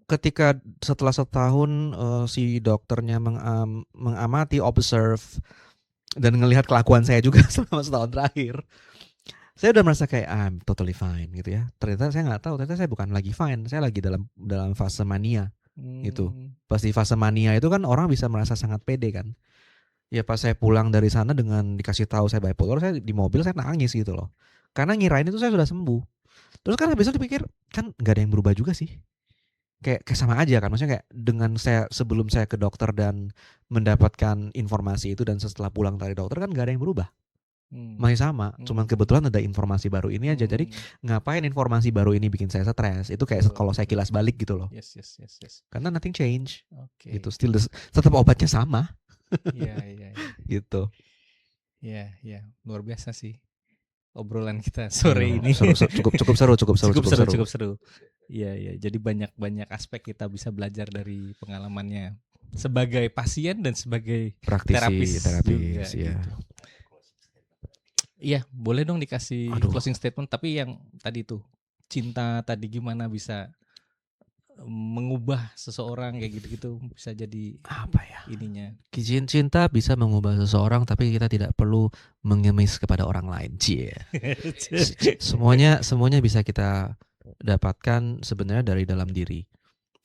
ketika setelah setahun si dokternya mengamati, observe dan ngelihat kelakuan saya juga selama setahun terakhir, saya udah merasa kayak I'm totally fine gitu ya. Ternyata saya nggak tahu, ternyata saya bukan lagi fine, saya lagi dalam fase mania gitu. Pas di fase mania itu kan orang bisa merasa sangat pede kan. Ya pas saya pulang dari sana dengan dikasih tahu saya bipolar, saya di mobil saya nangis gitu loh. Karena ngirain itu saya sudah sembuh. Terus kan habis itu dipikir, kan nggak ada yang berubah juga sih. Kayak sama aja kan, maksudnya kayak dengan saya sebelum saya ke dokter dan mendapatkan informasi itu dan setelah pulang dari dokter kan nggak ada yang berubah. Masih sama, cuman kebetulan ada informasi baru ini aja. Jadi ngapain informasi baru ini bikin saya stres? Itu kayak Betul, kalau saya betul. kilas balik gitu loh. Yes. Karena nothing change Oke. gitu. Still tetap obatnya sama Iya. gitu. Ya, luar biasa sih obrolan kita sore ini. Cukup seru. Cukup seru. Iya. Jadi banyak aspek kita bisa belajar dari pengalamannya sebagai pasien dan sebagai terapis juga, ya. gitu. Iya, boleh dong dikasih closing statement, tapi yang tadi tuh cinta tadi gimana bisa mengubah seseorang kayak gitu-gitu, bisa jadi apa ya ininya. Cinta bisa mengubah seseorang, tapi kita tidak perlu mengemis kepada orang lain. Semuanya bisa kita dapatkan sebenarnya dari dalam diri.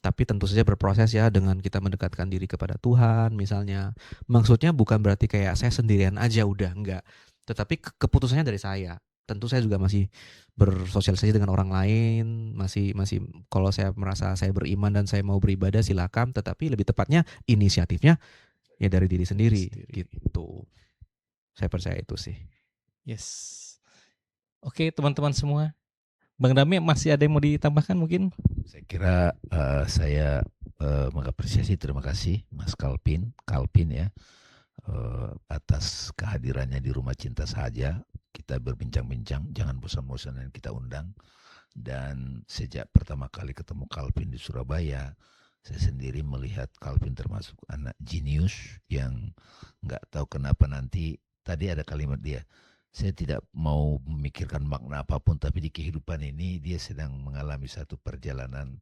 Tapi tentu saja berproses ya, dengan kita mendekatkan diri kepada Tuhan misalnya. Maksudnya bukan berarti kayak saya sendirian aja udah, enggak. Tetapi keputusannya dari saya. Tentu saya juga masih bersosialisasi dengan orang lain, masih kalau saya merasa saya beriman dan saya mau beribadah silakan, tetapi lebih tepatnya inisiatifnya ya dari diri sendiri gitu. Saya percaya itu sih. Yes. Oke, teman-teman semua. Bang Dami, masih ada yang mau ditambahkan mungkin? Saya kira saya mengapresiasi, terima kasih Mas Kalpin ya, atas kehadirannya di Rumah Cinta Saja. Kita berbincang-bincang, jangan bosan-bosan dan kita undang. Dan sejak pertama kali ketemu Kalpin di Surabaya, saya sendiri melihat Kalpin termasuk anak jenius yang nggak tahu kenapa nanti, tadi ada kalimat dia, saya tidak mau memikirkan makna apapun, tapi di kehidupan ini dia sedang mengalami satu perjalanan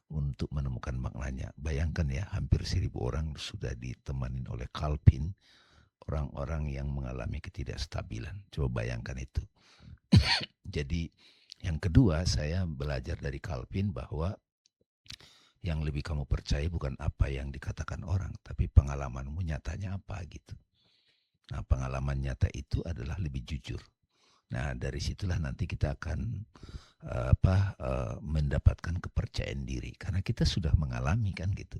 untuk menemukan maknanya. Bayangkan ya, hampir 1.000 orang sudah ditemani oleh Kalpin, orang-orang yang mengalami ketidakstabilan. Coba bayangkan itu. Jadi yang kedua, saya belajar dari Kalpin bahwa yang lebih kamu percaya bukan apa yang dikatakan orang, tapi pengalamanmu nyatanya apa gitu. Nah, pengalaman nyata itu adalah lebih jujur. Nah, dari situlah nanti kita akan mendapatkan kepercayaan diri, karena kita sudah mengalami kan gitu.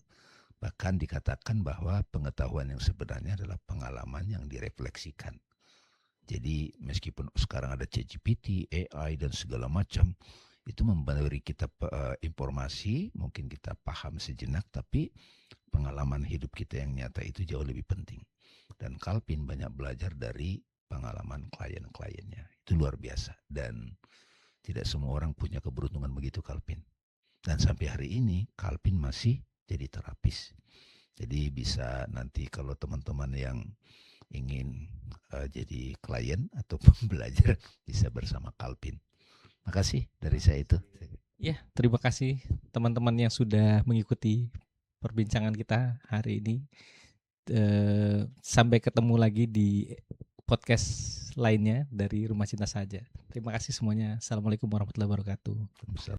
Bahkan dikatakan bahwa pengetahuan yang sebenarnya adalah pengalaman yang direfleksikan. Jadi meskipun sekarang ada ChatGPT, AI dan segala macam, itu memberi kita informasi, mungkin kita paham sejenak, tapi pengalaman hidup kita yang nyata itu jauh lebih penting. Dan Kalpin banyak belajar dari pengalaman klien-kliennya. Itu luar biasa. Dan tidak semua orang punya keberuntungan begitu Kalpin. Dan sampai hari ini Kalpin masih jadi terapis. Jadi bisa nanti kalau teman-teman yang ingin jadi klien atau belajar bisa bersama Kalpin. Makasih dari saya itu. Ya, terima kasih teman-teman yang sudah mengikuti perbincangan kita hari ini. Sampai ketemu lagi di podcast lainnya dari Rumah Cinta Saja. Terima kasih semuanya. Assalamualaikum warahmatullahi wabarakatuh.